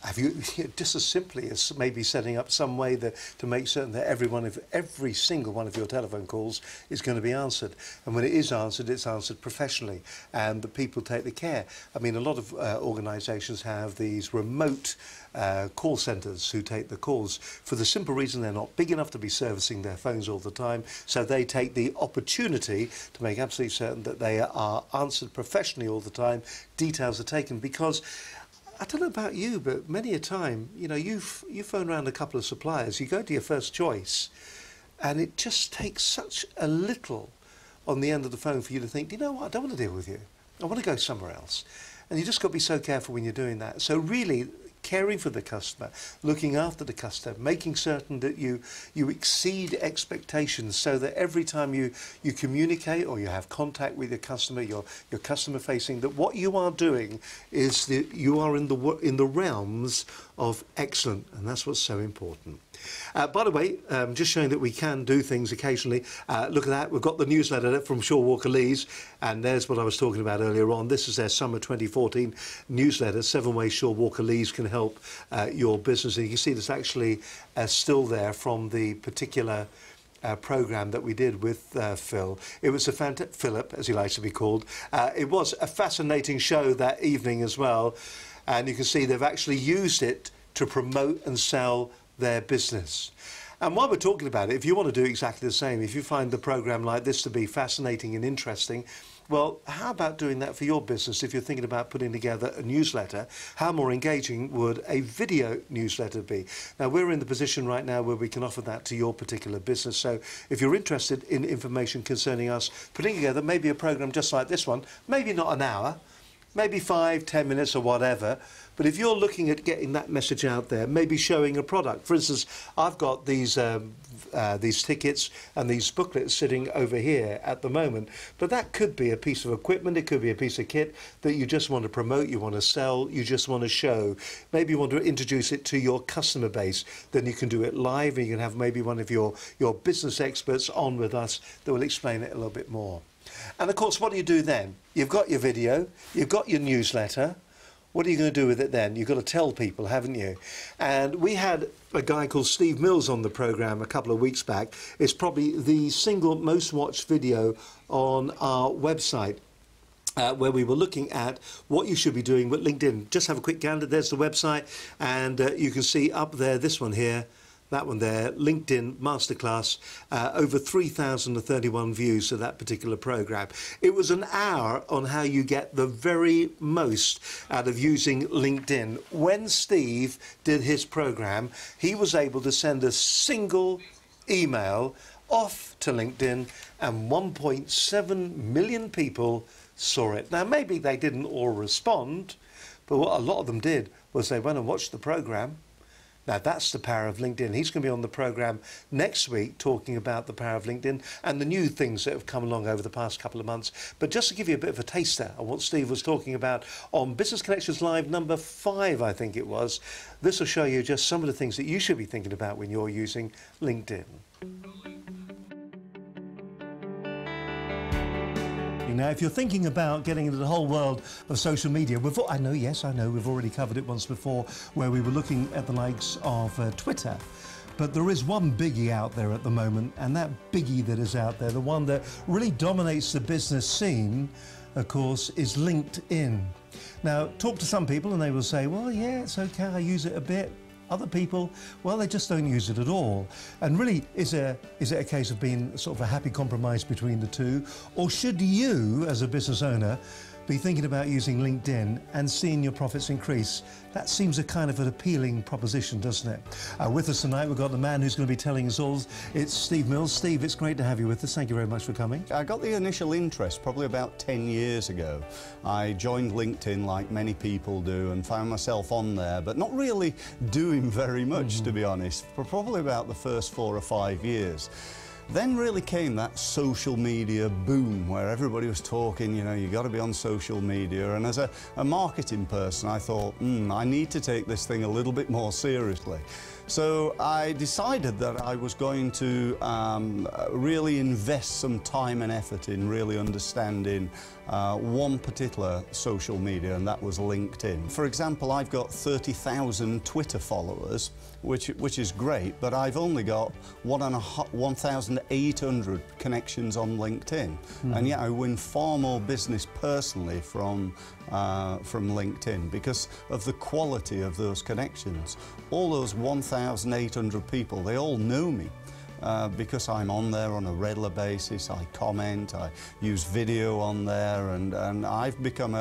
Speaker 1: have you just as simply as maybe setting up some way to make certain that every single one of your telephone calls is going to be answered, and when it is answered, it's answered professionally, and the people take the care. I mean, a lot of organisations have these remote call centres who take the calls for the simple reason they're not big enough to be servicing their phones all the time, so they take the opportunity to make absolutely certain that they are answered professionally all the time, details are taken, because I don't know about you, but many a time, you know, you phone around a couple of suppliers, you go to your first choice, and it just takes such a little on the end of the phone for you to think, you know what, I don't want to deal with you. I want to go somewhere else. And you just got to be so careful when you're doing that. So really, caring for the customer, looking after the customer, making certain that you exceed expectations, so that every time you communicate or you have contact with your customer, you're customer facing, that what you are doing is that you are in the realms of excellent, and that's what's so important. By the way, just showing that we can do things occasionally. Look at that, we've got the newsletter from Shaw Walker Lees, and there's what I was talking about earlier on. This is their summer 2014 newsletter, 7 ways Shaw Walker Lees can help your business. And you can see this actually still there from the particular programme that we did with Phil. It was Philip, as he likes to be called. It was a fascinating show that evening as well, and you can see they've actually used it to promote and sell their business. And while we're talking about it, if you want to do exactly the same, if you find the programme like this to be fascinating and interesting, well, how about doing that for your business? If you're thinking about putting together a newsletter, how more engaging would a video newsletter be? Now, we're in the position right now where we can offer that to your particular business. So if you're interested in information concerning us putting together maybe a programme just like this one, maybe not an hour, maybe 5-10 minutes or whatever, but if you're looking at getting that message out there, maybe showing a product. For instance, I've got these tickets and these booklets sitting over here at the moment, but that could be a piece of equipment, it could be a piece of kit that you just want to promote, you want to sell, you just want to show. Maybe you want to introduce it to your customer base, then you can do it live, and you can have maybe one of your business experts on with us that will explain it a little bit more. And of course, what do you do then? You've got your video, you've got your newsletter. what are you going to do with it then? You've got to tell people, haven't you? And we had a guy called Steve Mills on the programme a couple of weeks back. It's probably the single most watched video on our website, where we were looking at what you should be doing with LinkedIn. Just have a quick gander. There's the website, and you can see up there, this one here, that one there, LinkedIn Masterclass, over 3,031 views to that particular program. It was an hour on how you get the very most out of using LinkedIn. When Steve did his program, he was able to send a single email off to LinkedIn, and 1.7 million people saw it. Now, maybe they didn't all respond, but what a lot of them did was they went and watched the program. Now, that's the power of LinkedIn. He's going to be on the programme next week talking about the power of LinkedIn and the new things that have come along over the past couple of months. But just to give you a bit of a taster of what Steve was talking about on Business Connections Live number 5, I think it was, this will show you just some of the things that you should be thinking about when you're using LinkedIn. Now, if you're thinking about getting into the whole world of social media, I know, we've already covered it once before, where we were looking at the likes of Twitter. But there is one biggie out there at the moment, and that biggie that is out there, the one that really dominates the business scene, of course, is LinkedIn. Now, talk to some people and they will say, well, yeah, it's okay, I use it a bit. Other people, well, they just don't use it at all. And really, is it a case of being sort of a happy compromise between the two? Or should you, as a business owner, be thinking about using LinkedIn and seeing your profits increase? That seems a kind of an appealing proposition, doesn't it? With us tonight, we've got the man who's going to be telling us all. It's Steve Mills. Steve, it's great to have you with us. Thank you very much for coming.
Speaker 4: I got the initial interest probably about 10 years ago. I joined LinkedIn like many people do and found myself on there, but not really doing very much, to be honest, for probably about the first 4 or 5 years. Then really came that social media boom where everybody was talking, you know, you got to be on social media. And as a marketing person, I thought, I need to take this thing a little bit more seriously. So I decided that I was going to really invest some time and effort in really understanding one particular social media, and that was LinkedIn. For example, I've got 30,000 Twitter followers, which is great, but I've only got 1,800 connections on LinkedIn. And yet I win far more business personally from LinkedIn because of the quality of those connections. All those 1,800 people, they all know me. Because I'm on there on a regular basis, I comment, I use video on there, and I've become,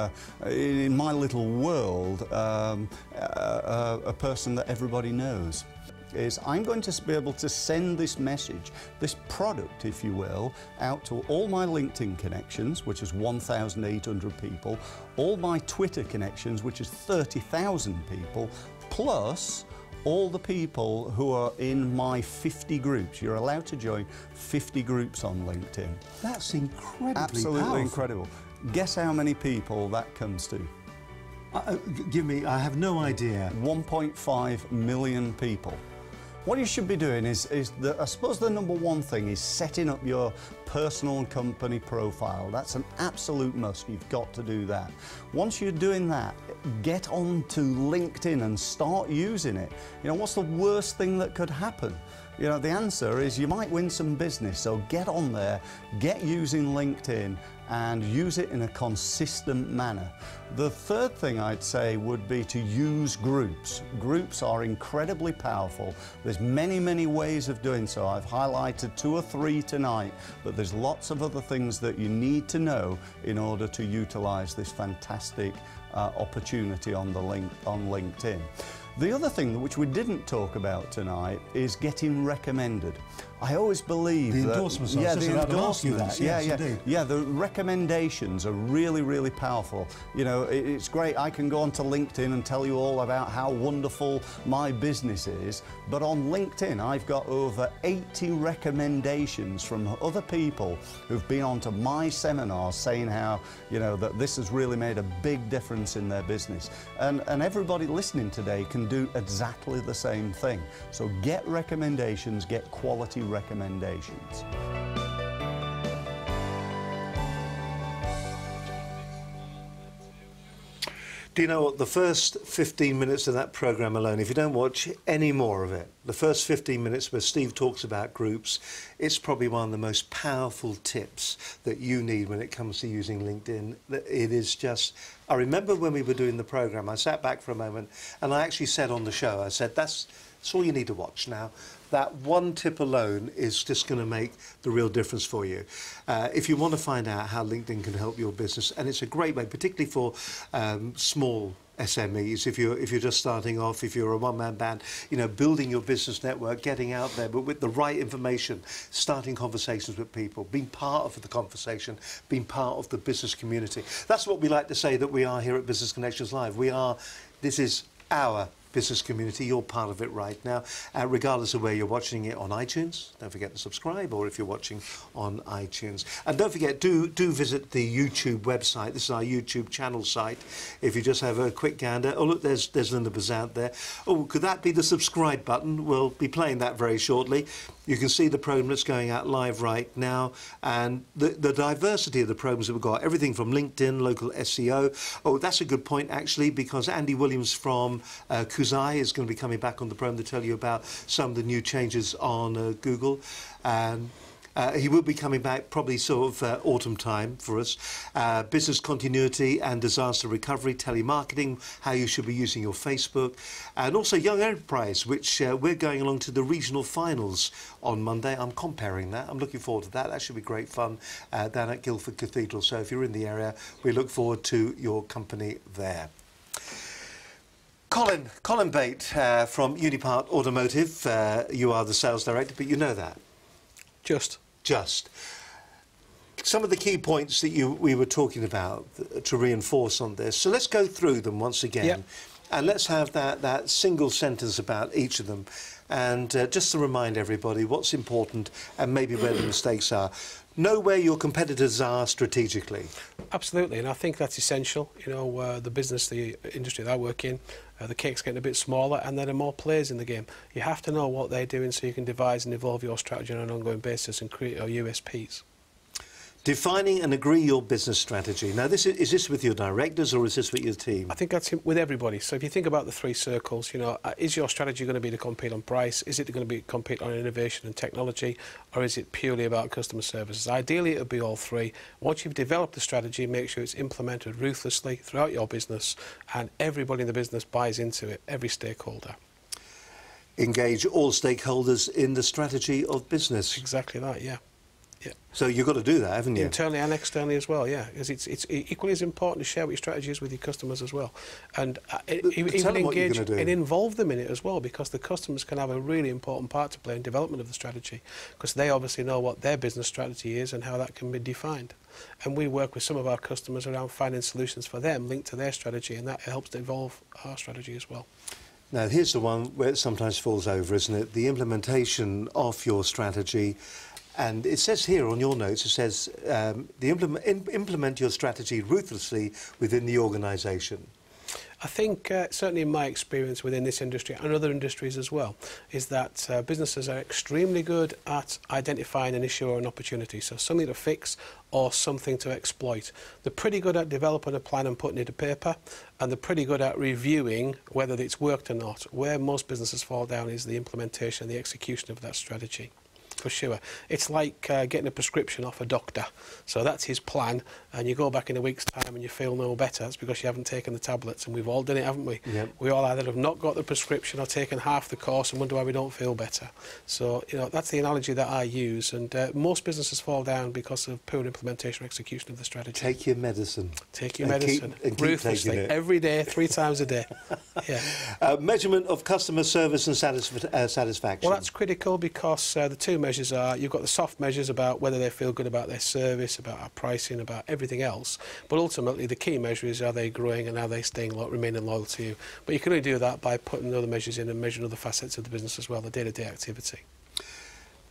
Speaker 4: in my little world, a person that everybody knows. I'm going to be able to send this message, this product, if you will, out to all my LinkedIn connections, which is 1,800 people, all my Twitter connections, which is 30,000 people, plus all the people who are in my 50 groups. You're allowed to join 50 groups on LinkedIn.
Speaker 1: That's incredibly
Speaker 4: Absolutely
Speaker 1: powerful.
Speaker 4: Incredible. Guess how many people that comes to?
Speaker 1: I have no idea.
Speaker 4: 1.5 million people. What you should be doing is I suppose the number one thing is setting up your personal and company profile. That's an absolute must. You've got to do that. Once you're doing that, get onto LinkedIn and start using it. You know, what's the worst thing that could happen? You know, the answer is you might win some business. So get on there, get using LinkedIn, and use it in a consistent manner. The third thing I'd say would be to use groups. Groups are incredibly powerful. There's many, many ways of doing so. I've highlighted 2 or 3 tonight, but there's lots of other things that you need to know in order to utilize this fantastic opportunity on LinkedIn. The other thing which we didn't talk about tonight is getting recommended. I always believe
Speaker 1: the
Speaker 4: that,
Speaker 1: endorsements.
Speaker 4: Yeah, the endorsements.
Speaker 1: Yes, indeed.
Speaker 4: Yeah, the recommendations are really, really powerful. You know, it's great. I can go onto LinkedIn and tell you all about how wonderful my business is, but on LinkedIn I've got over 80 recommendations from other people who've been onto my seminars saying how, you know, that this has really made a big difference in their business. And everybody listening today can do exactly the same thing. So get recommendations, get quality recommendations.
Speaker 1: Do you know what? The first 15 minutes of that programme alone, if you don't watch any more of it, the first 15 minutes where Steve talks about groups, it's probably one of the most powerful tips that you need when it comes to using LinkedIn. It is just... I remember when we were doing the programme, I sat back for a moment and I actually said on the show, I said, that's all you need to watch now. That one tip alone is just going to make the real difference for you. If you want to find out how LinkedIn can help your business, and it's a great way, particularly for small SMEs, if you're just starting off, if you're a one-man band, you know, building your business network, getting out there, but with the right information, starting conversations with people, being part of the conversation, being part of the business community. That's what we like to say that we are here at Business Connections Live. This is our business community. You're part of it right now, regardless of where you're watching it on iTunes. Don't forget to subscribe, or if you're watching on iTunes. And don't forget, do visit the YouTube website. This is our YouTube channel site. If you just have a quick gander. Oh, look, there's Linda Bazant there. Oh, could that be the subscribe button? We'll be playing that very shortly. You can see the program that's going out live right now, and the diversity of the programs that we've got, everything from LinkedIn, local SEO. Oh, that's a good point, actually, because Andy Williams from Kuzai is going to be coming back on the program to tell you about some of the new changes on Google. He will be coming back probably sort of autumn time for us. Business continuity and disaster recovery, telemarketing, how you should be using your Facebook, and also young enterprise, which we're going along to the regional finals on Monday. I'm comparing that. I'm looking forward to that. That should be great fun down at Guildford Cathedral. So if you're in the area, we look forward to your company there. Colin Bate from Unipart Automotive. You are the sales director, but you know that. Just. Some of the key points that we were talking about to reinforce on this. So let's go through them once again. Yep. And let's have that single sentence about each of them. And just to remind everybody what's important and maybe where the mistakes are. Know where your competitors are strategically.
Speaker 2: Absolutely, and I think that's essential. You know, the industry that I work in, the cake's getting a bit smaller and there are more players in the game. You have to know what they're doing so you can devise and evolve your strategy on an ongoing basis and create your USPs.
Speaker 1: Defining and agree your business strategy. Now, is this with your directors or is this with your team?
Speaker 2: I think that's with everybody. So if you think about the three circles, you know, is your strategy going to be to compete on price? Is it going to be compete on innovation and technology? Or is it purely about customer services? Ideally, it would be all three. Once you've developed the strategy, make sure it's implemented ruthlessly throughout your business and everybody in the business buys into it, every stakeholder.
Speaker 1: Engage all stakeholders in the strategy of business.
Speaker 2: Exactly that, yeah. Yeah.
Speaker 1: So you've got to do that, haven't you?
Speaker 2: Internally and externally as well, yeah. Because it's equally as important to share what your strategy is with your customers as well. And even engage and involve them in it as well, because the customers can have a really important part to play in development of the strategy, because they obviously know what their business strategy is and how that can be defined. And we work with some of our customers around finding solutions for them linked to their strategy, and that helps to evolve our strategy as well.
Speaker 1: Now, here's the one where it sometimes falls over, isn't it? The implementation of your strategy. And it says here on your notes, it says, implement your strategy ruthlessly within the organisation.
Speaker 2: I think, certainly in my experience within this industry and other industries as well, is that businesses are extremely good at identifying an issue or an opportunity, so something to fix or something to exploit. They're pretty good at developing a plan and putting it to paper, and they're pretty good at reviewing whether it's worked or not. Where most businesses fall down is the implementation and the execution of that strategy. For sure. It's like getting a prescription off a doctor. So that's his plan, and you go back in a week's time and you feel no better. It's because you haven't taken the tablets, and we've all done it, haven't we? Yep. We all either have not got the prescription or taken half the course and wonder why we don't feel better. So, you know, that's the analogy that I use, and most businesses fall down because of poor implementation or execution of the strategy.
Speaker 1: Take your medicine.
Speaker 2: Take your medicine. Keep ruthlessly, every day, 3 times a day. Yeah.
Speaker 1: Measurement of customer service and satisfaction.
Speaker 2: Well, that's critical, because the two measures are, you've got the soft measures about whether they feel good about their service, about our pricing, about everything else, but ultimately the key measure is, are they growing and are they remaining loyal to you? But you can only do that by putting other measures in and measuring other facets of the business as well, the day-to-day activity.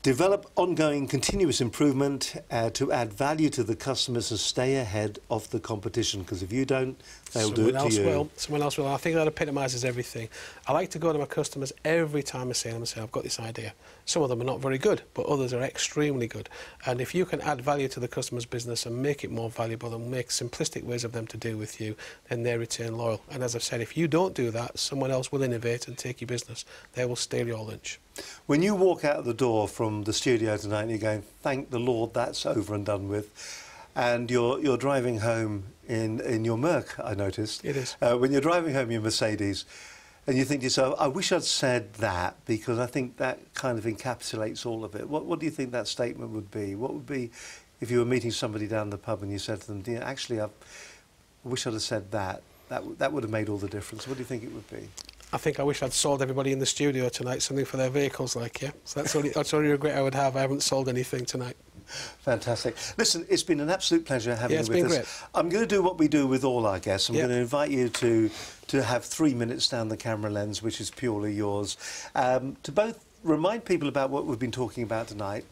Speaker 1: Develop ongoing continuous improvement to add value to the customers and stay ahead of the competition, because if you don't, they'll do it to you.
Speaker 2: Someone else will. I think that epitomises everything. I like to go to my customers every time I see them and say, I've got this idea. Some of them are not very good, but others are extremely good. And if you can add value to the customer's business and make it more valuable and make simplistic ways of them to deal with you, then they return loyal. And as I've said, if you don't do that, someone else will innovate and take your business. They will steal your lunch.
Speaker 1: When you walk out the door from the studio tonight and you're going, thank the Lord that's over and done with, and you're driving home in your Merc, I noticed.
Speaker 2: It is.
Speaker 1: When you're driving home in your Mercedes, and you think to yourself, I wish I'd said that, because I think that kind of encapsulates all of it. What do you think that statement would be? What would be if you were meeting somebody down the pub and you said to them, "Dear, actually, I wish I'd have said that. That would have made all the difference." What do you think it would be?
Speaker 2: I think I wish I'd sold everybody in the studio tonight something for their vehicles, like, yeah. So that's only regret I would have. I haven't sold anything tonight.
Speaker 1: Fantastic. Listen, it's been an absolute pleasure having you with us.
Speaker 2: It's been great.
Speaker 1: I'm going to do what we do with all our guests. I'm going to invite you to have 3 minutes down the camera lens, which is purely yours, to both remind people about what we've been talking about tonight,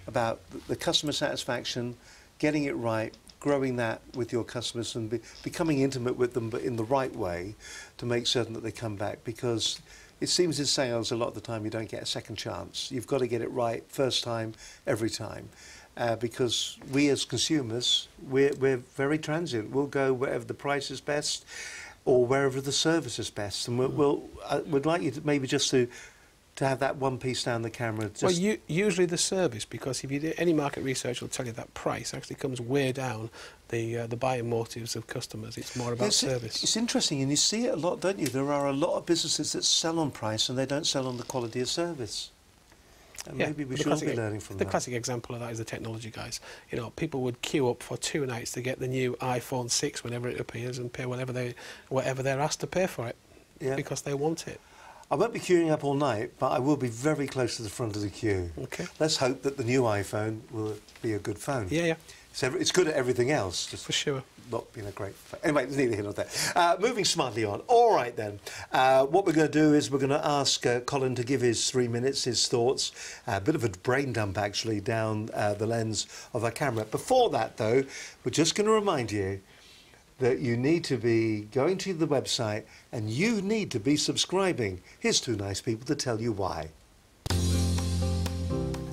Speaker 1: about the customer satisfaction, getting it right, growing that with your customers and becoming intimate with them, but in the right way, to make certain that they come back, because it seems in sales a lot of the time you don't get a second chance. You've got to get it right first time, every time, because we as consumers, we're very transient. We'll go wherever the price is best or wherever the service is best, and we'd like you to maybe just to have that one piece down the camera.
Speaker 2: Well, usually the service, because if you do any market research, will tell you that price actually comes way down the buying motives of customers. It's more about service. It's
Speaker 1: interesting, and you see it a lot, don't you? There are a lot of businesses that sell on price and they don't sell on the quality of service. And maybe we should all be learning from that.
Speaker 2: The classic example of that is the technology guys. You know, people would queue up for 2 nights to get the new iPhone 6 whenever it appears and pay whatever they're asked to pay for it, because they want it.
Speaker 1: I won't be queuing up all night, but I will be very close to the front of the queue.
Speaker 2: Okay.
Speaker 1: Let's hope that the new iPhone will be a good phone.
Speaker 2: Yeah, yeah.
Speaker 1: It's good at everything else. Just
Speaker 2: for sure.
Speaker 1: Not being a great phone. Anyway, there's neither here nor there. Moving smartly on. All right, then. What we're going to do is we're going to ask Colin to give his 3 minutes, his thoughts. A bit of a brain dump, actually, down the lens of our camera. Before that, though, we're just going to remind you that you need to be going to the website and you need to be subscribing. Here's 2 nice people to tell you why.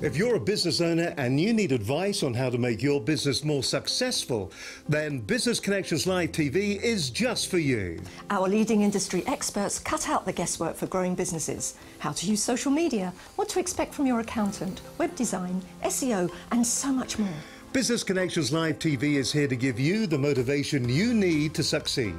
Speaker 1: If you're a business owner and you need advice on how to make your business more successful, then Business Connections Live TV is just for you.
Speaker 5: Our leading industry experts cut out the guesswork for growing businesses. How to use social media, what to expect from your accountant, web design, SEO, and so much more.
Speaker 1: Business Connections Live TV is here to give you the motivation you need to succeed.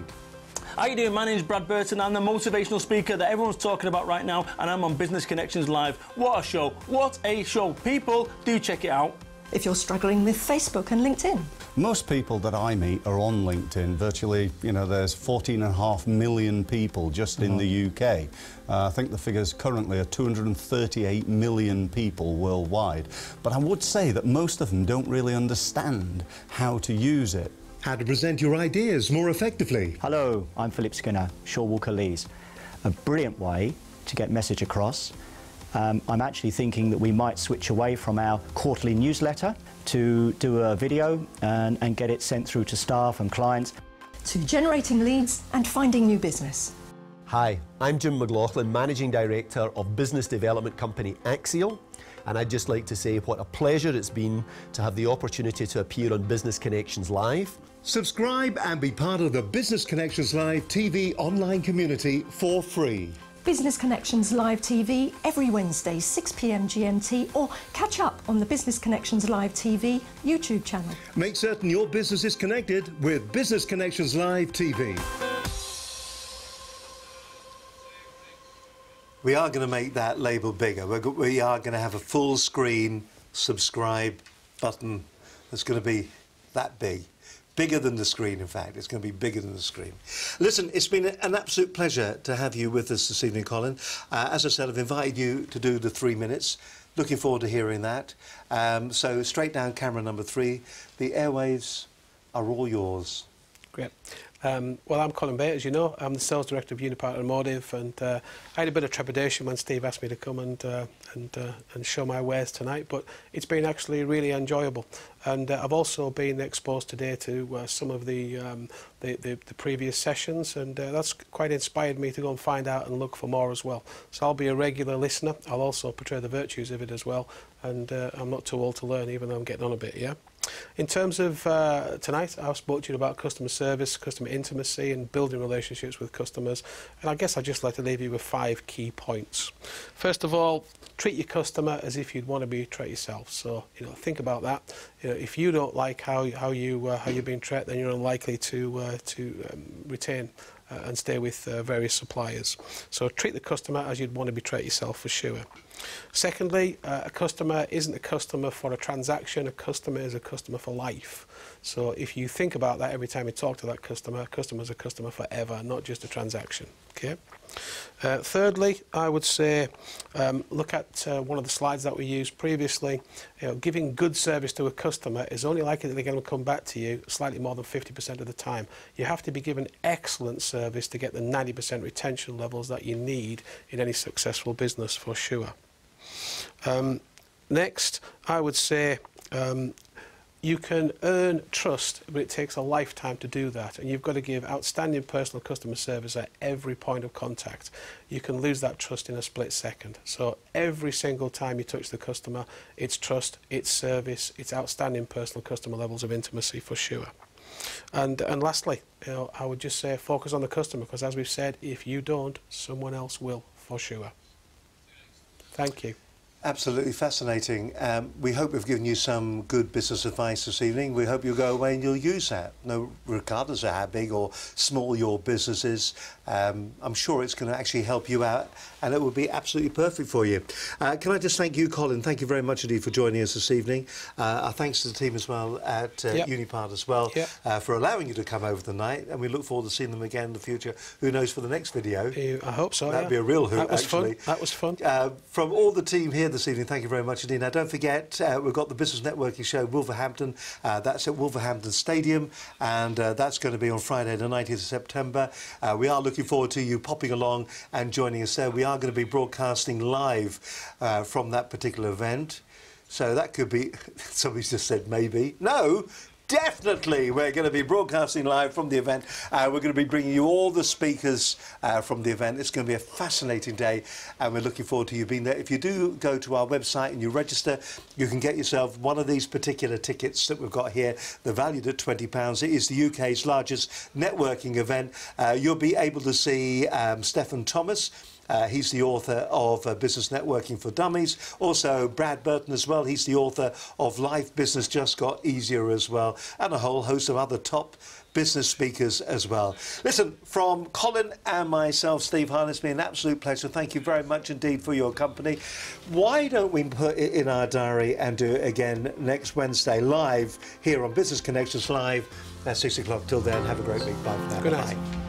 Speaker 6: How you doing? My name's Brad Burton. I'm the motivational speaker that everyone's talking about right now, and I'm on Business Connections Live. What a show. What a show. People, do check it out.
Speaker 5: If you're struggling with Facebook and LinkedIn.
Speaker 4: Most people that I meet are on LinkedIn. Virtually, you know, there's 14.5 million people just in the UK. I think the figures currently are 238 million people worldwide. But I would say that most of them don't really understand how to use it.
Speaker 1: How to present your ideas more effectively.
Speaker 7: Hello, I'm Philip Skinner, Shaw Walker Lees. A brilliant way to get message across. I'm actually thinking that we might switch away from our quarterly newsletter to do a video and get it sent through to staff and clients.
Speaker 5: To generating leads and finding new business.
Speaker 8: Hi, I'm Jim McLaughlin, Managing Director of business development company Axial, and I'd just like to say what a pleasure it's been to have the opportunity to appear on Business Connections Live.
Speaker 1: Subscribe and be part of the Business Connections Live TV online community for free.
Speaker 5: Business Connections Live TV every Wednesday, 6 p.m. GMT, or catch up on the Business Connections Live TV YouTube channel.
Speaker 1: Make certain your business is connected with Business Connections Live TV. We are going to make that label bigger. We are going to have a full screen subscribe button that's going to be that big. Bigger than the screen, in fact. It's going to be bigger than the screen. Listen, it's been an absolute pleasure to have you with us this evening, Colin. As I said, I've invited you to do the 3 minutes. Looking forward to hearing that. So straight down camera number 3. The airwaves are all yours.
Speaker 2: Great. Well, I'm Colin Bates, as you know. I'm the Sales Director of Unipart Automotive, and I had a bit of trepidation when Steve asked me to come and show my wares tonight, but it's been actually really enjoyable. And I've also been exposed today to some of the previous sessions, and that's quite inspired me to go and find out and look for more as well. So I'll be a regular listener. I'll also portray the virtues of it as well, and I'm not too old to learn, even though I'm getting on a bit, yeah? In terms of tonight, I've spoke to you about customer service, customer intimacy and building relationships with customers, and I guess I'd just like to leave you with 5 key points. First of all, treat your customer as if you'd want to be treated yourself. So, think about that. If you don't like how you're being treated, then you're unlikely to retain and stay with various suppliers. So treat the customer as you'd want to be treated yourself, for sure. Secondly, a customer isn't a customer for a transaction. A customer is a customer for life. So if you think about that every time you talk to that customer, a customer is a customer forever, not just a transaction. Okay. Thirdly, I would say look at one of the slides that we used previously. Giving good service to a customer is only likely that they're going to come back to you slightly more than 50% of the time. You have to be given excellent service to get the 90% retention levels that you need in any successful business, for sure. Next, I would say you can earn trust, but it takes a lifetime to do that, and you've got to give outstanding personal customer service at every point of contact. You can lose that trust in a split second. So every single time you touch the customer, it's trust, it's service, it's outstanding personal customer levels of intimacy, for sure. And lastly, I would just say focus on the customer, because as we've said, if you don't, someone else will, for sure. Thank you.
Speaker 1: Absolutely fascinating. We hope we've given you some good business advice this evening. We hope you'll go away and you'll use that, regardless of how big or small your business is. I'm sure it's going to actually help you out, and it will be absolutely perfect for you. Can I just thank you, Colin? Thank you very much indeed for joining us this evening. Our thanks to the team as well at Unipart as well for allowing you to come over tonight, and we look forward to seeing them again in the future. Who knows, for the next video?
Speaker 2: I hope so.
Speaker 1: That'd be a real hoot.
Speaker 2: That was
Speaker 1: actually
Speaker 2: fun. That was fun.
Speaker 1: From all the team here this evening, thank you very much indeed. Now, don't forget, we've got the Business Networking Show, Wolverhampton. That's at Wolverhampton Stadium, and that's going to be on Friday, the 19th of September. We are looking forward to you popping along and joining us there. We are going to be broadcasting live from that particular event. So that could be, somebody's just said maybe. No! Definitely, we're going to be broadcasting live from the event. We're going to be bringing you all the speakers from the event. It's going to be a fascinating day, and we're looking forward to you being there. If you do go to our website and you register, you can get yourself one of these particular tickets that we've got here. They're valued at £20. It is the UK's largest networking event. You'll be able to see Stephen Thomas. He's the author of Business Networking for Dummies. Also, Brad Burton as well. He's the author of Life Business Just Got Easier as well, and a whole host of other top business speakers as well. Listen, from Colin and myself, Steve Hine, it's been an absolute pleasure. Thank you very much indeed for your company. Why don't we put it in our diary and do it again next Wednesday live here on Business Connections Live at 6 o'clock. Till then, have a great week. Bye for now.
Speaker 2: Good night. Bye.